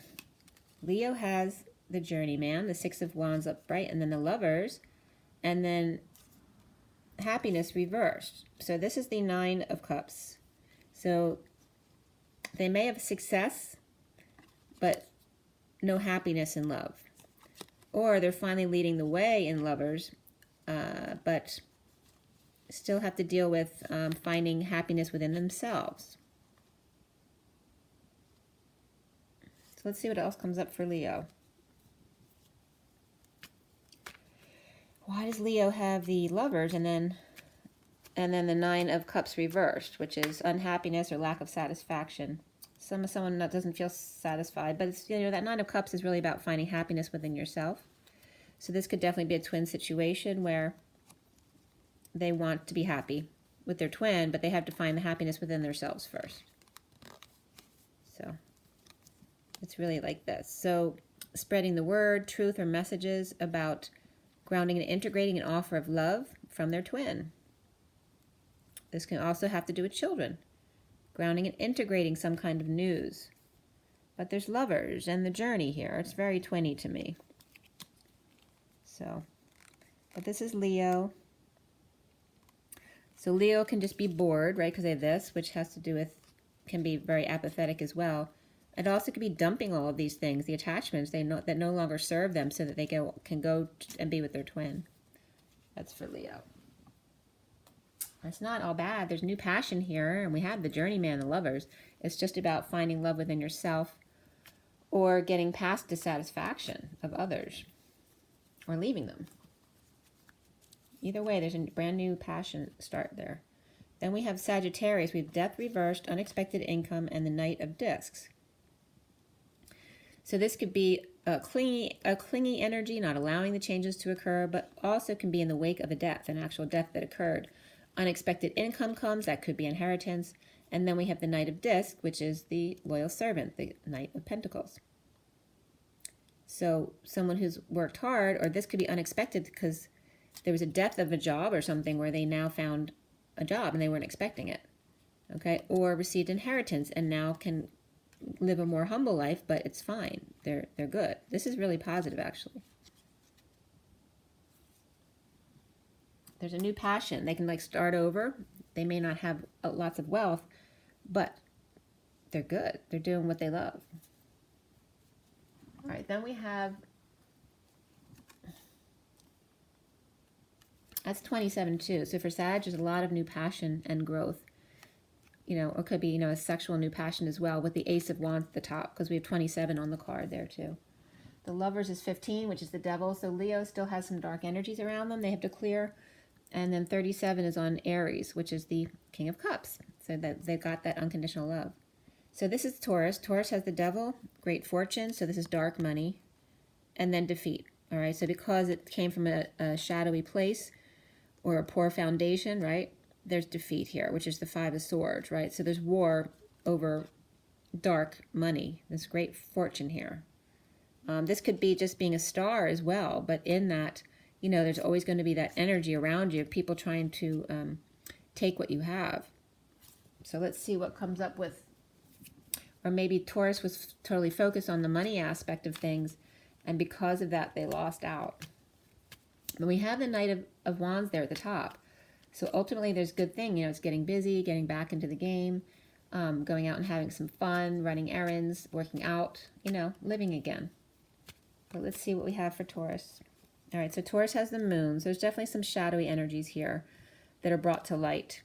Leo has the journeyman, the Six of Wands upright, and then the Lovers, and then happiness reversed. So this is the Nine of Cups. So they may have success, but no happiness in love. Or they're finally leading the way in Lovers, but still have to deal with finding happiness within themselves. So let's see what else comes up for Leo. Why does Leo have the Lovers and then the Nine of Cups reversed, which is unhappiness or lack of satisfaction? Someone that doesn't feel satisfied, but it's, that Nine of Cups is really about finding happiness within yourself. So this could definitely be a twin situation where they want to be happy with their twin, but they have to find the happiness within themselves first. So it's really like this. So spreading the word, truth, or messages about grounding and integrating an offer of love from their twin. This can also have to do with children. Grounding and integrating some kind of news. But there's Lovers and the journey here. It's very twinny to me. So, but this is Leo. So Leo can just be bored, right, because they have this, which has to do with, can be very apathetic as well. It also could be dumping all of these things, the attachments that no longer serve them, so that they can go and be with their twin. That's for Leo. It's not all bad. There's new passion here, and we have the journeyman, the Lovers. It's just about finding love within yourself or getting past dissatisfaction of others or leaving them. Either way, there's a brand new passion start there. Then we have Sagittarius. We have death reversed, unexpected income, and the Knight of Discs. So this could be a clingy energy, not allowing the changes to occur, but also can be in the wake of a death, an actual death that occurred. Unexpected income comes, that could be inheritance. And then we have the Knight of Discs, which is the loyal servant, the Knight of Pentacles. So someone who's worked hard, or this could be unexpected because there was a death of a job or something where they now found a job and they weren't expecting it. Okay, or received inheritance and now can live a more humble life, but it's fine. They're good. This is really positive, actually. There's a new passion. They can start over. They may not have lots of wealth, but they're good. They're doing what they love. All right, then we have, that's 27 too. So for Sag, there's a lot of new passion and growth. Or it could be, a sexual new passion as well with the Ace of Wands at the top, because we have 27 on the card there too. The Lovers is 15, which is the Devil. So Leo still has some dark energies around them they have to clear. And then 37 is on Aries, which is the King of Cups. So that they've got that unconditional love. So this is Taurus. Taurus has the Devil, great fortune. So this is dark money. And then defeat. All right. So because it came from a shadowy place or a poor foundation, right? There's defeat here, which is the Five of Swords, right? So there's war over dark money. This great fortune here. This could be just being a star as well. But in that, there's always going to be that energy around you, people trying to take what you have. So let's see what comes up with. Or maybe Taurus was totally focused on the money aspect of things, and because of that, they lost out. But we have the Knight of Wands there at the top. So ultimately, there's good thing. It's getting busy, getting back into the game, going out and having some fun, running errands, working out, living again. But let's see what we have for Taurus. All right, so Taurus has the Moon. So there's definitely some shadowy energies here that are brought to light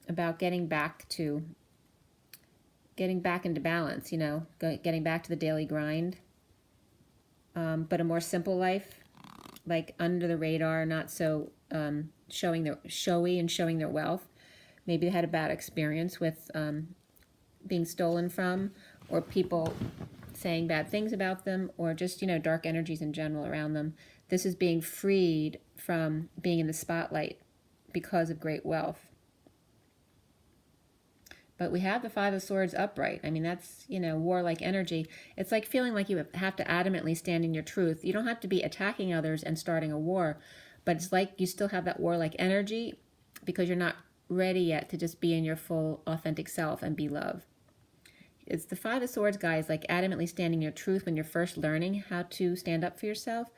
about getting back into balance, getting back to the daily grind, but a more simple life, like under the radar, not so showy and showing their wealth. Maybe they had a bad experience with being stolen from, or people saying bad things about them, or just, dark energies in general around them. This is being freed from being in the spotlight because of great wealth. But we have the Five of Swords upright. I mean, that's, warlike energy. It's like feeling like you have to adamantly stand in your truth. You don't have to be attacking others and starting a war, but it's like you still have that warlike energy because you're not ready yet to just be in your full authentic self and be love. it's the Five of Swords guy is like adamantly standing your truth when you're first learning how to stand up for yourself.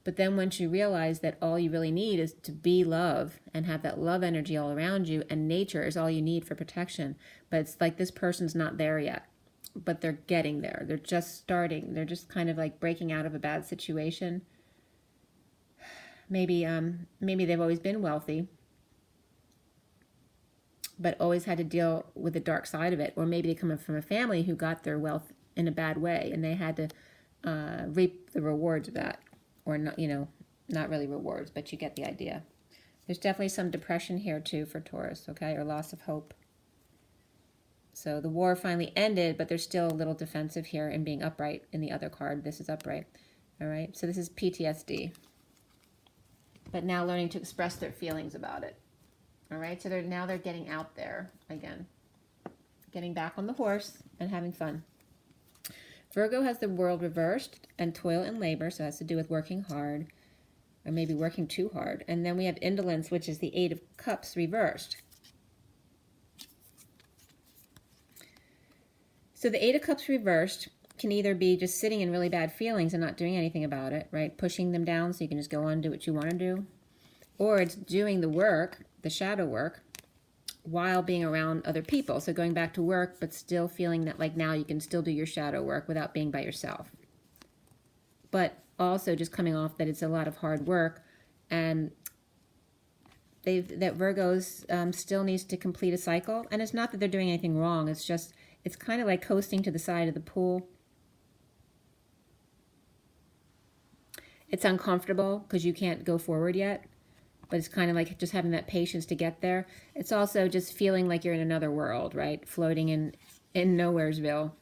But then once you realize that all you really need is to be love and have that love energy all around you, and nature is all you need for protection. But it's like this person's not there yet, but they're getting there. They're just starting. They're just kind of like breaking out of a bad situation. Maybe they've always been wealthy, but always had to deal with the dark side of it. Or maybe they come from a family who got their wealth in a bad way, and they had to reap the rewards of that. Or not, not really rewards, but you get the idea. There's definitely some depression here too for Taurus, okay, or loss of hope. So the war finally ended, but there's still a little defensive here in being upright in the other card. This is upright, all right? So this is PTSD. But now learning to express their feelings about it, all right? So now they're getting out there again, getting back on the horse and having fun. Virgo has the world reversed and toil and labor, so it has to do with working hard, or maybe working too hard. And then we have indolence, which is the Eight of Cups reversed. So the Eight of Cups reversed can either be just sitting in really bad feelings and not doing anything about it, right? Pushing them down so you can just go on and do what you want to do. Or it's doing the work, the shadow work, while being around other people. So going back to work, but still feeling that like now you can still do your shadow work without being by yourself. But also just coming off that it's a lot of hard work, and that Virgos still needs to complete a cycle. And it's not that they're doing anything wrong. It's just, it's kind of like coasting to the side of the pool. It's uncomfortable because you can't go forward yet. But it's kind of like just having that patience to get there. It's also just feeling like you're in another world, right? Floating in Nowheresville,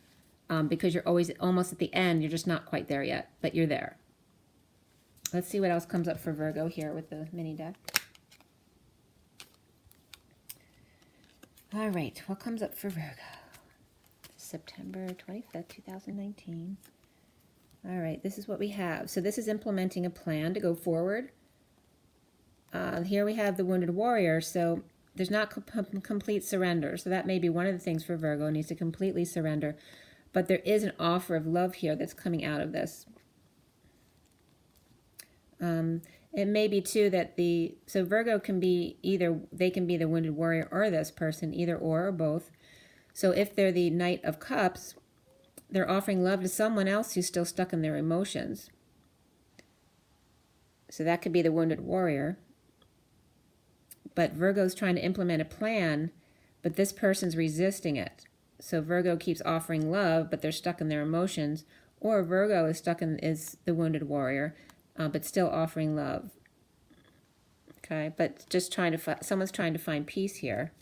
because you're always almost at the end. You're just not quite there yet, but you're there. Let's see what else comes up for Virgo here with the mini deck. All right, what comes up for Virgo? September 25th, 2019. All right, this is what we have. So this is implementing a plan to go forward. Here we have the Wounded Warrior, so there's not complete surrender. So that may be one of the things for Virgo, needs to completely surrender. But there is an offer of love here that's coming out of this. It may be too that so Virgo can be either, they can be the Wounded Warrior or this person, either or both. So if they're the Knight of Cups, they're offering love to someone else who's still stuck in their emotions. So that could be the Wounded Warrior. But Virgo's trying to implement a plan, but this person's resisting it. So Virgo keeps offering love, but they're stuck in their emotions. Or Virgo is the Wounded Warrior, but still offering love. Okay, but just someone's trying to find peace here.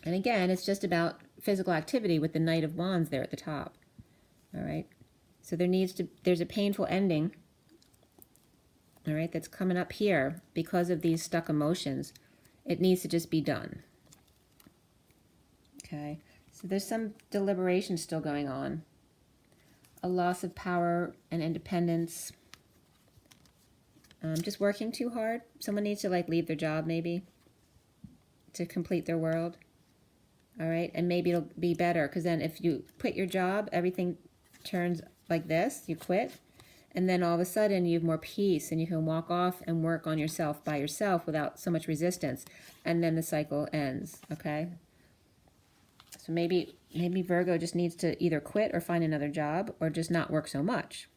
And again, it's just about physical activity with the Knight of Wands there at the top. All right, so there's a painful ending. All right, that's coming up here because of these stuck emotions. It needs to just be done. Okay, so there's some deliberation still going on. A loss of power and independence. Just working too hard. Someone needs to like leave their job maybe to complete their world. All right, and maybe it'll be better because then if you quit your job, everything turns like this. You quit. And then all of a sudden you have more peace and you can walk off and work on yourself by yourself without so much resistance. And then the cycle ends, okay? So maybe Virgo just needs to either quit or find another job or just not work so much.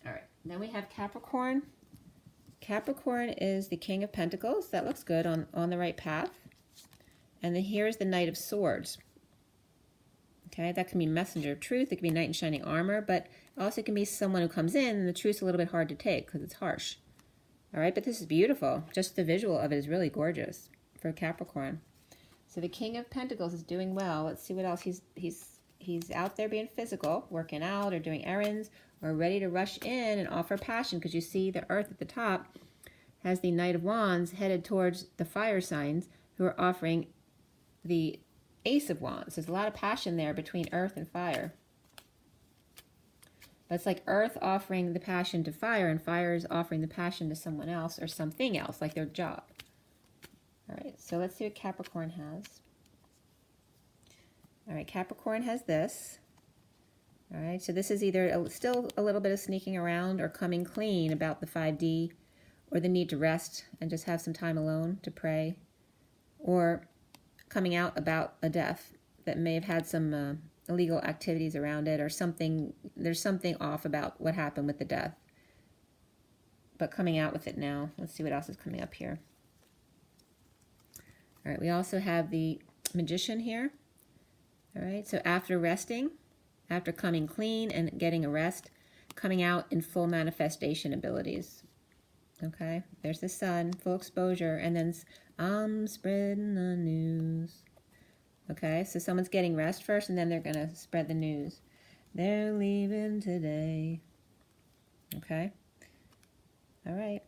All right, then we have Capricorn. Capricorn is the King of Pentacles. That looks good, on the right path. And then here's the Knight of Swords. Okay, that can be messenger of truth. It can be knight in shining armor, but also can be someone who comes in and the truth's a little bit hard to take because it's harsh. All right, but this is beautiful. Just the visual of it is really gorgeous for Capricorn. So the King of Pentacles is doing well. Let's see what else. He's out there being physical, working out or doing errands, or ready to rush in and offer passion, because you see the Earth at the top has the Knight of Wands headed towards the fire signs who are offering the Ace of Wands. There's a lot of passion there between Earth and fire. But it's like Earth offering the passion to fire, and fire is offering the passion to someone else or something else, like their job. All right, so let's see what Capricorn has. All right, Capricorn has this. All right, so this is either still a little bit of sneaking around or coming clean about the 5D, or the need to rest and just have some time alone to pray, or coming out about a death that may have had some illegal activities around it, or something. There's something off about what happened with the death, but coming out with it now. Let's see what else is coming up here. All right, we also have the Magician here. All right, so after resting, after coming clean and getting a rest, coming out in full manifestation abilities. Okay, there's the sun, full exposure, and then I'm spreading the news. Okay, so someone's getting rest first, and then they're going to spread the news. They're leaving today. Okay, all right.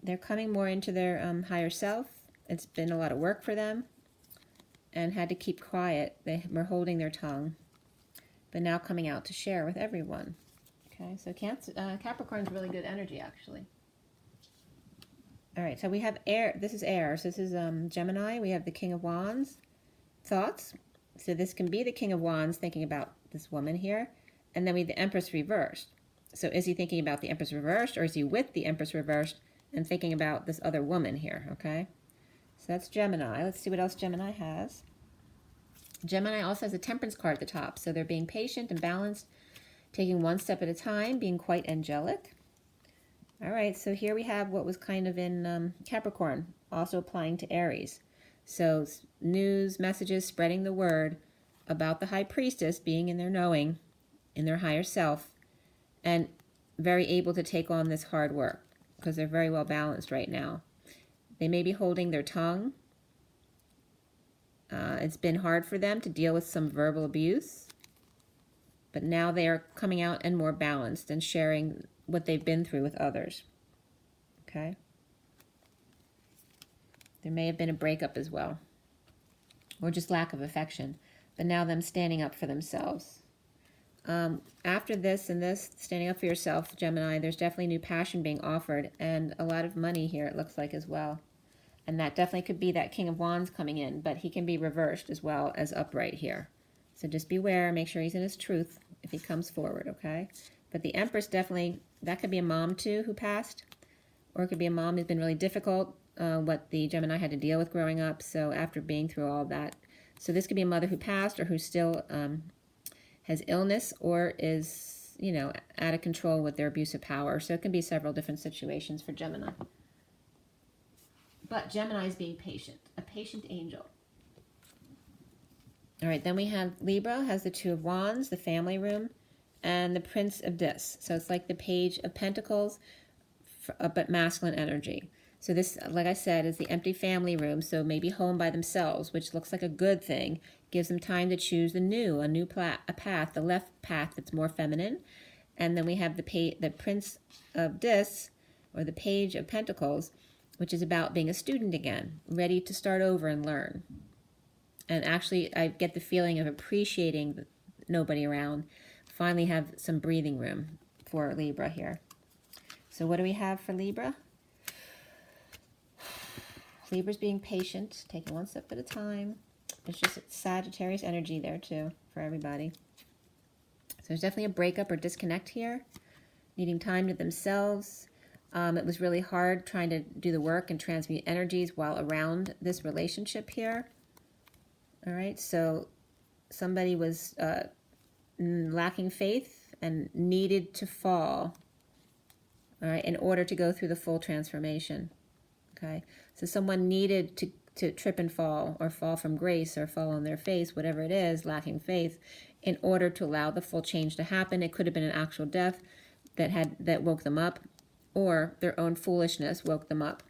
They're coming more into their higher self. It's been a lot of work for them and had to keep quiet. They were holding their tongue, but now coming out to share with everyone. Okay, so Capricorn's really good energy, actually. All right, so we have air. This is air. So this is Gemini. We have the King of Wands. Thoughts. So this can be the King of Wands thinking about this woman here. And then we have the Empress reversed. So is he thinking about the Empress reversed, or is he with the Empress reversed and thinking about this other woman here? Okay, so that's Gemini. Let's see what else Gemini has. Gemini also has a Temperance card at the top. So they're being patient and balanced, taking one step at a time, being quite angelic. All right, so here we have what was kind of in Capricorn, also applying to Aries. So news, messages, spreading the word about the High Priestess being in their knowing, in their higher self, and very able to take on this hard work because they're very well balanced right now. They may be holding their tongue. It's been hard for them to deal with some verbal abuse, but now they are coming out and more balanced and sharing what they've been through with others. Okay? There may have been a breakup as well, or just lack of affection, but now them standing up for themselves. After this and this, standing up for yourself, Gemini, there's definitely new passion being offered and a lot of money here, it looks like, as well. And that definitely could be that King of Wands coming in, but he can be reversed as well as upright here. So just beware, make sure he's in his truth if he comes forward, okay? But the Empress definitely, that could be a mom too who passed, or it could be a mom who's been really difficult, what the Gemini had to deal with growing up, so after being through all that. So this could be a mother who passed or who still has illness or is, you know, out of control with their abuse of power. So it can be several different situations for Gemini. But Gemini is being patient, a patient angel. All right, then we have Libra, has the Two of Wands, the family room, and the Prince of Discs. So it's like the Page of Pentacles, but masculine energy. So this, like I said, is the empty family room, so maybe home by themselves, which looks like a good thing. Gives them time to choose a new path, the left path that's more feminine. And then we have the Prince of Discs, or the Page of Pentacles, which is about being a student again, ready to start over and learn. And actually, I get the feeling of appreciating nobody around. Finally have some breathing room for Libra here. So what do we have for Libra? Libra's being patient, taking one step at a time. It's just Sagittarius energy there too for everybody. So there's definitely a breakup or disconnect here, needing time to themselves. It was really hard trying to do the work and transmute energies while around this relationship here. All right, so somebody was lacking faith and needed to fall, all right, in order to go through the full transformation. Okay, so someone needed to trip and fall, or fall from grace, or fall on their face, whatever it is, lacking faith, in order to allow the full change to happen. It could have been an actual death that woke them up, or their own foolishness woke them up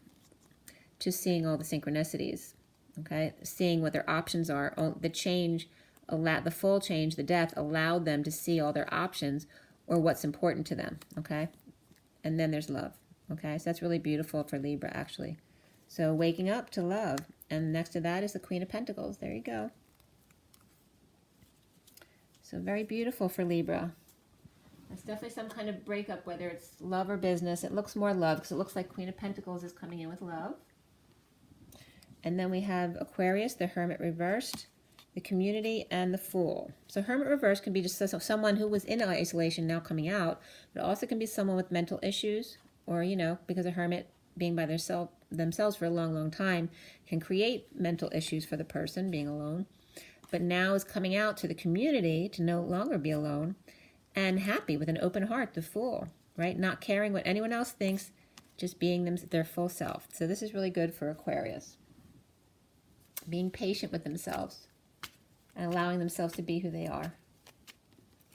to seeing all the synchronicities. Okay, seeing what their options are. The change, the full change, the death allowed them to see all their options or what's important to them. Okay, and then there's love. Okay, so that's really beautiful for Libra, actually. So waking up to love. And next to that is the Queen of Pentacles. There you go. So very beautiful for Libra. It's definitely some kind of breakup, whether it's love or business. It looks more love because it looks like Queen of Pentacles is coming in with love. And then we have Aquarius, the Hermit reversed, the Community, and the Fool. So Hermit reversed can be just someone who was in isolation now coming out, but also can be someone with mental issues, or, because a hermit being by themselves for a long, long time can create mental issues for the person being alone, but now is coming out to the community to no longer be alone and happy with an open heart, the Fool, right? Not caring what anyone else thinks, just being their full self. So this is really good for Aquarius. Being patient with themselves and allowing themselves to be who they are.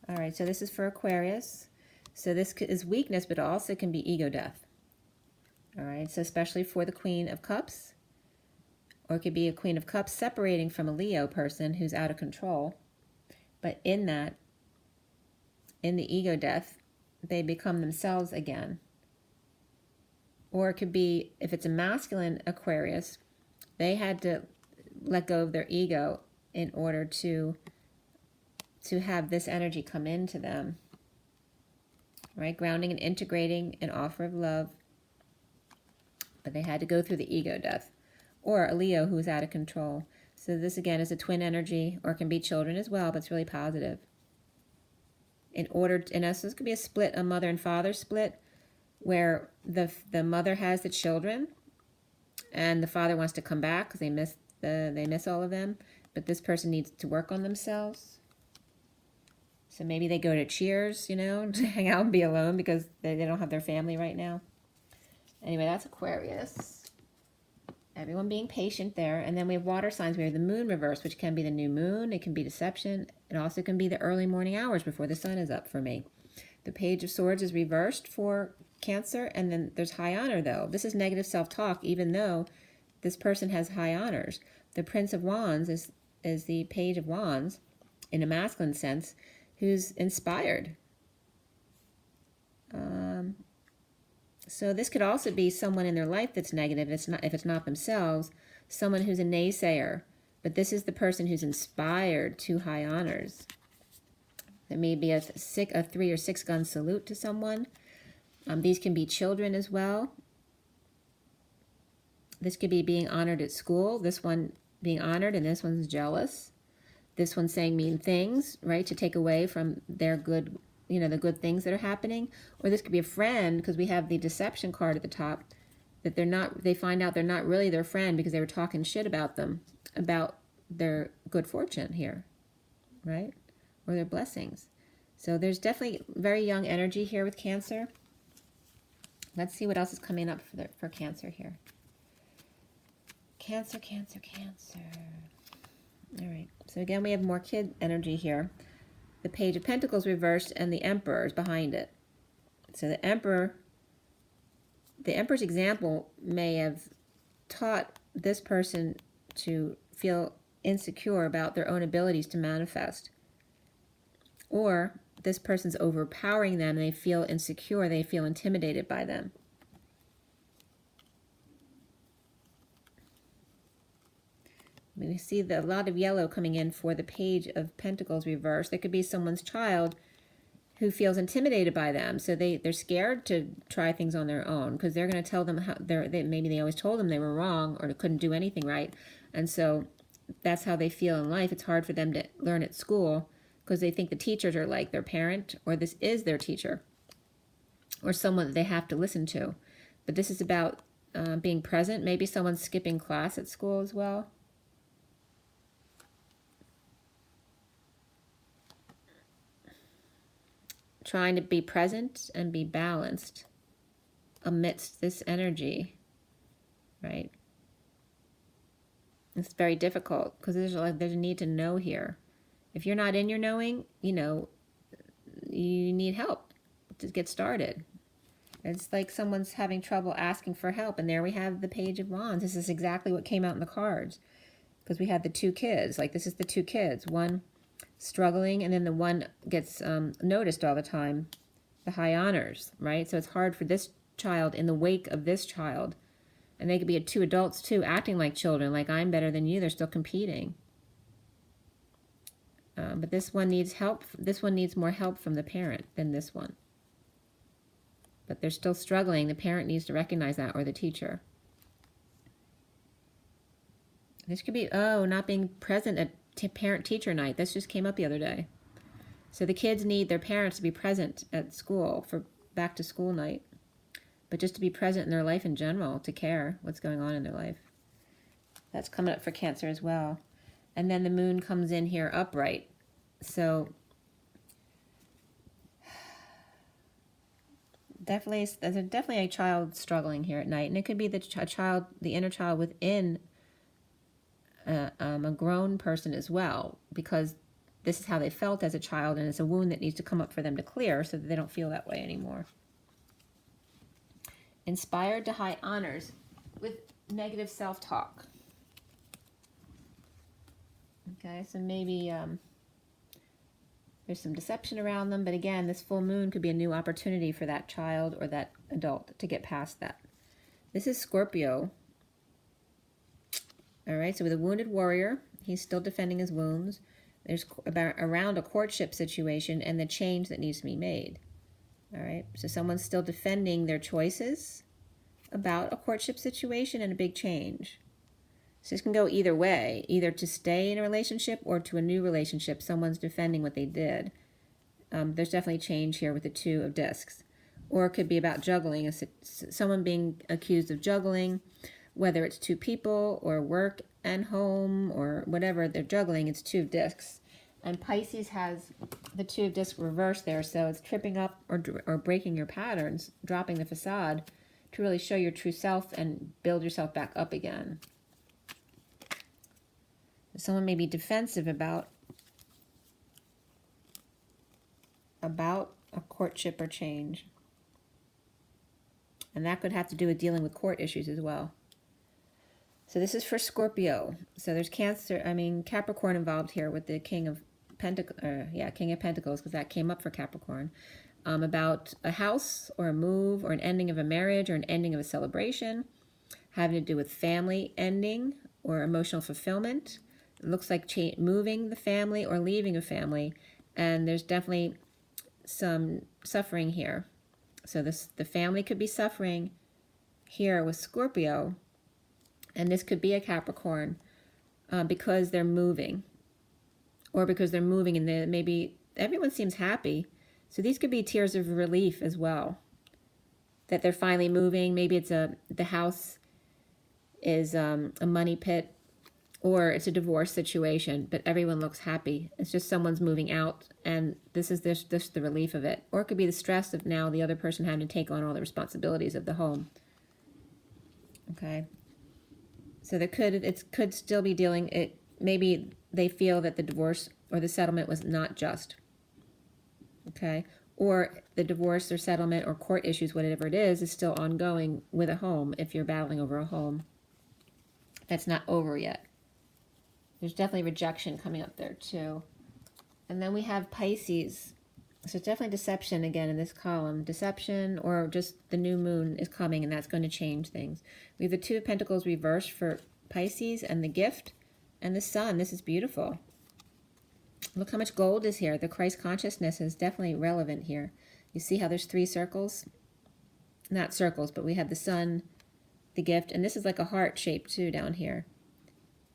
All right, so this is for Aquarius. So this is weakness, but also can be ego death. All right, so especially for the Queen of Cups, or it could be a Queen of Cups separating from a Leo person who's out of control. But in the ego death, they become themselves again. Or it could be, if it's a masculine Aquarius, they had to let go of their ego in order to have this energy come into them, right? Grounding and integrating an offer of love, but they had to go through the ego death. Or a Leo who's out of control. So this again is a twin energy, or it can be children as well, but it's really positive. In essence, this could be a split, a mother and father split, where the mother has the children, and the father wants to come back because they miss all of them, but this person needs to work on themselves. So maybe they go to Cheers, to hang out and be alone because they don't have their family right now. Anyway, that's Aquarius. Everyone being patient there. And then we have water signs. We have the moon reverse, which can be the new moon. It can be deception. It also can be the early morning hours before the sun is up for me. The Page of Swords is reversed for Cancer. And then there's high honor, though. This is negative self-talk, even though this person has high honors. The Prince of Wands is the Page of Wands, in a masculine sense, who's inspired. So this could also be someone in their life that's negative. If it's not themselves, someone who's a naysayer. But this is the person who's inspired to high honors. There may be a 3 or 6 gun salute to someone. These can be children as well. This could be being honored at school. This one being honored, and this one's jealous. This one's saying mean things, right, to take away from their good, the good things that are happening. Or this could be a friend, because we have the deception card at the top, that they find out they're not really their friend because they were talking shit about them, about their good fortune here, right? Or their blessings. So there's definitely very young energy here with Cancer. Let's see what else is coming up for Cancer here. Cancer, Cancer, Cancer. All right. So again, we have more kid energy here. The Page of Pentacles reversed, and the Emperor is behind it. So the Emperor's example may have taught this person to feel insecure about their own abilities to manifest. Or this person's overpowering them, and they feel insecure, they feel intimidated by them. We see a lot of yellow coming in for the Page of Pentacles reversed. There could be someone's child who feels intimidated by them. So they're scared to try things on their own because they're going to tell them maybe they always told them they were wrong or couldn't do anything right. And so that's how they feel in life. It's hard for them to learn at school because they think the teachers are like their parent, or this is their teacher, or someone that they have to listen to. But this is about being present. Maybe someone's skipping class at school as well. Trying to be present and be balanced amidst this energy, right? It's very difficult because there's a need to know here. If you're not in your knowing, you need help to get started. It's like someone's having trouble asking for help, and there we have the Page of Wands. This is exactly what came out in the cards because we had the 2 kids. Like, this is the 2 kids. One struggling, and then the one gets noticed all the time, the high honors, right? So it's hard for this child in the wake of this child. And they could be 2 adults too, acting like children, like I'm better than you. They're still competing. But this one needs help. This one needs more help from the parent than this one. But they're still struggling. The parent needs to recognize that, or the teacher. This could be, oh, not being present at parent-teacher night. This just came up the other day. So the kids need their parents to be present at school for back-to-school night, but just to be present in their life in general, to care what's going on in their life. That's coming up for Cancer as well. And then the moon comes in here upright. So there's definitely a child struggling here at night. And it could be the child, the inner child within a grown person as well, because this is how they felt as a child, and it's a wound that needs to come up for them to clear so that they don't feel that way anymore. Inspired to high honors with negative self-talk. Okay, so maybe there's some deception around them, but again, this full moon could be a new opportunity for that child or that adult to get past that. This is Scorpio. All right, so with a wounded warrior, he's still defending his wounds. There's around a courtship situation and the change that needs to be made. All right, so someone's still defending their choices about a courtship situation and a big change. So this can go either way, either to stay in a relationship or to a new relationship. Someone's defending what they did. There's definitely change here with the Two of Discs. Or it could be about juggling, someone being accused of juggling, whether it's two people or work and home or whatever they're juggling, it's Two of Discs. And Pisces has the Two of Discs reversed there, so it's tripping up or breaking your patterns, dropping the facade to really show your true self and build yourself back up again. Someone may be defensive about a courtship or change. And that could have to do with dealing with court issues as well. So this is for Scorpio. So there's Capricorn involved here with the King of Pentacles, because that came up for Capricorn. About a house or a move or an ending of a marriage or an ending of a celebration, having to do with family ending or emotional fulfillment. It looks like moving the family or leaving a family, and there's definitely some suffering here. So the family could be suffering here with Scorpio, and this could be a Capricorn because they're moving, or because they're moving and maybe everyone seems happy. So these could be tears of relief as well, that they're finally moving. Maybe it's the house is a money pit, or it's a divorce situation, but everyone looks happy. It's just someone's moving out, and this is just the relief of it. Or it could be the stress of now the other person having to take on all the responsibilities of the home. Okay. So it could still be dealing, maybe they feel that the divorce or the settlement was not just. Okay. Or the divorce or settlement or court issues, whatever it is still ongoing with a home if you're battling over a home. That's not over yet. There's definitely rejection coming up there too. And then we have Pisces. So it's definitely deception again in this column. Deception, or just the new moon is coming and that's going to change things. We have the Two of Pentacles reversed for Pisces and the Gift and the Sun. This is beautiful. Look how much gold is here. The Christ consciousness is definitely relevant here. You see how there's 3 circles? Not circles, but we have the Sun, the Gift, and this is like a heart shape too down here.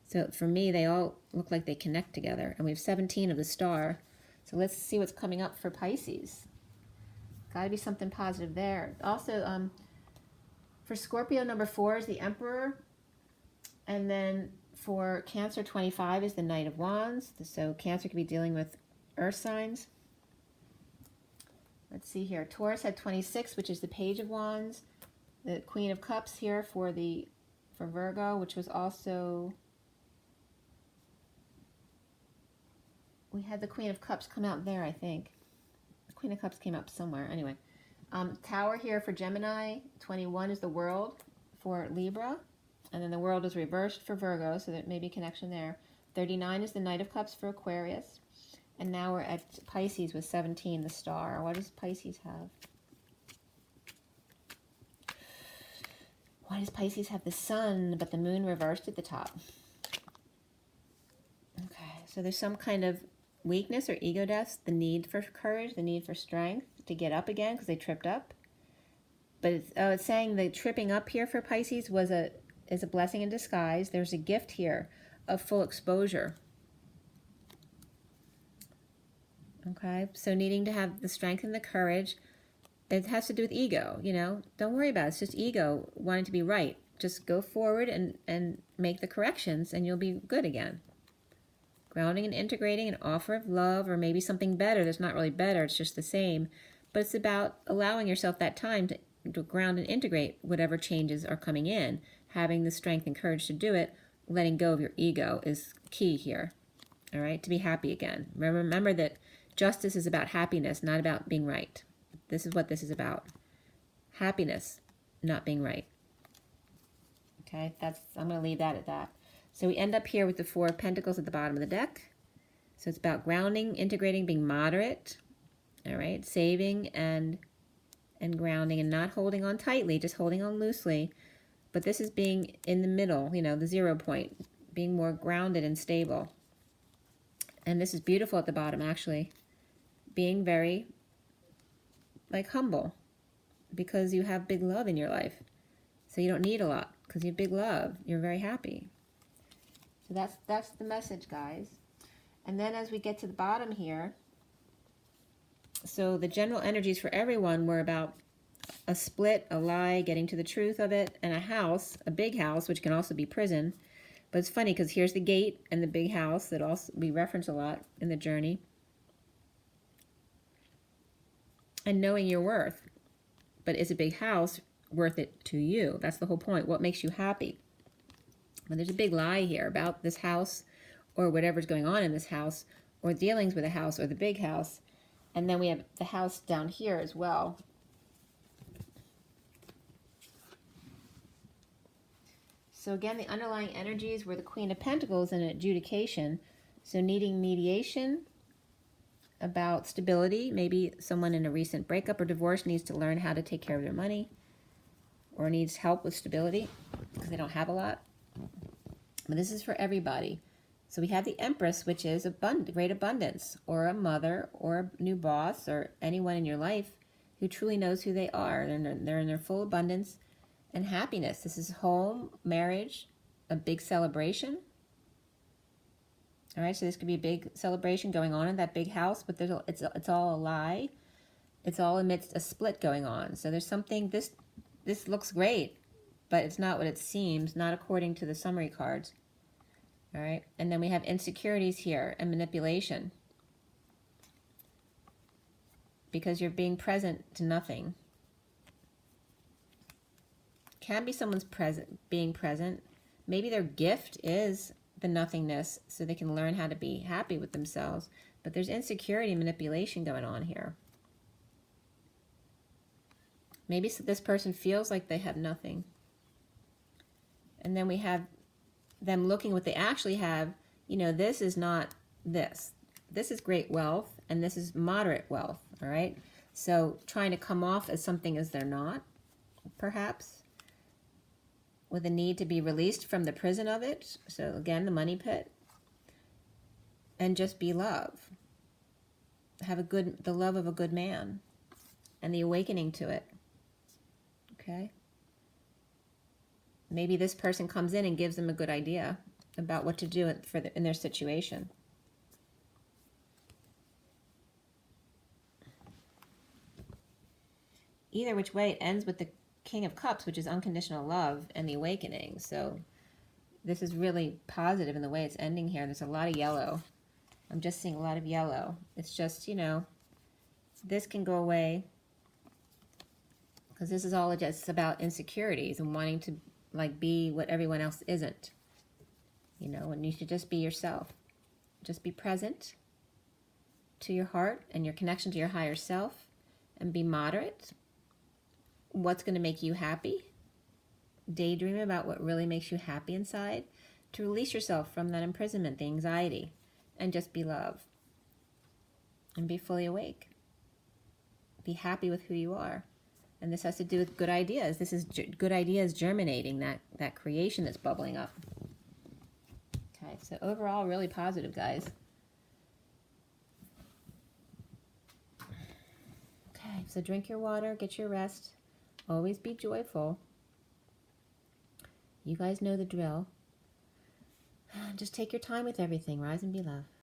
So for me, they all look like they connect together. And we have 17 of the star. So let's see what's coming up for Pisces. Got to be something positive there. Also, for Scorpio, number 4 is the Emperor. And then for Cancer, 25 is the Knight of Wands. So Cancer could be dealing with earth signs. Let's see here. Taurus had 26, which is the Page of Wands. The Queen of Cups here for Virgo, which was also... We had the Queen of Cups come out there, I think. The Queen of Cups came up somewhere. Anyway, Tower here for Gemini. 21 is the World for Libra. And then the World is reversed for Virgo, so there may be a connection there. 39 is the Knight of Cups for Aquarius. And now we're at Pisces with 17, the Star. What does Pisces have? Why does Pisces have the Sun, but the Moon reversed at the top? Okay, so there's some kind of weakness or ego deaths, the need for courage, the need for strength to get up again because they tripped up. But it's saying the tripping up here for Pisces is a blessing in disguise. There's a gift here a full exposure. Okay, so needing to have the strength and the courage. It has to do with ego, you know. Don't worry about it. It's just ego wanting to be right. Just go forward and make the corrections and you'll be good again. Grounding and integrating an offer of love, or maybe something better. There's not really better, it's just the same. But it's about allowing yourself that time to ground and integrate whatever changes are coming in. Having the strength and courage to do it, letting go of your ego is key here. All right, to be happy again. Remember that justice is about happiness, not about being right. This is what this is about. Happiness, not being right. Okay, I'm going to leave that at that. So we end up here with the Four of Pentacles at the bottom of the deck. So it's about grounding, integrating, being moderate. All right, saving and grounding and not holding on tightly, just holding on loosely. But this is being in the middle, you know, the 0 point, being more grounded and stable. And this is beautiful at the bottom, actually. Being very, like, humble because you have big love in your life. So you don't need a lot because you have big love. You're very happy. So that's the message, guys. And then as we get to the bottom here, so the general energies for everyone were about a split, a lie, getting to the truth of it, and a house, a big house, which can also be prison. But it's funny because here's the gate and the big house that also we reference a lot in the journey. And knowing your worth. But is a big house worth it to you? That's the whole point. What makes you happy? Well, there's a big lie here about this house or whatever's going on in this house or dealings with a house or the big house. And then we have the house down here as well. So again, the underlying energies were the Queen of Pentacles and adjudication. So needing mediation about stability. Maybe someone in a recent breakup or divorce needs to learn how to take care of their money or needs help with stability because they don't have a lot. But this is for everybody. So we have the Empress, which is great abundance, or a mother or a new boss or anyone in your life who truly knows who they are. They're in their full abundance and happiness. This is home, marriage, a big celebration. All right, so this could be a big celebration going on in that big house, but it's all a lie. It's all amidst a split going on. So there's something, this looks great, but it's not what it seems, not according to the summary cards. All right, and then we have insecurities here and manipulation because you're being present to nothing. Can be someone's being present. Maybe their gift is the nothingness so they can learn how to be happy with themselves. But there's insecurity and manipulation going on here. Maybe this person feels like they have nothing. And then we have them looking what they actually have. You know, this is not this. This is great wealth and this is moderate wealth, all right? So trying to come off as something as they're not, perhaps, with a need to be released from the prison of it. So again, the money pit. And just be love. Have the love of a good man and the awakening to it. Okay? Maybe this person comes in and gives them a good idea about what to do in their situation. Either which way, it ends with the King of Cups, which is unconditional love and the awakening. So this is really positive in the way it's ending here. There's a lot of yellow. I'm just seeing a lot of yellow. It's just, you know, this can go away because this is all just about insecurities and wanting to, like, be what everyone else isn't. You know, and you should just be yourself. Just be present to your heart and your connection to your higher self and be moderate. What's going to make you happy? Daydream about what really makes you happy inside to release yourself from that imprisonment, the anxiety, and just be love and be fully awake. Be happy with who you are. And this has to do with good ideas. This is good ideas germinating, that creation that's bubbling up. Okay, so overall, really positive, guys. Okay, so drink your water, get your rest. Always be joyful. You guys know the drill. Just take your time with everything. Rise and be love.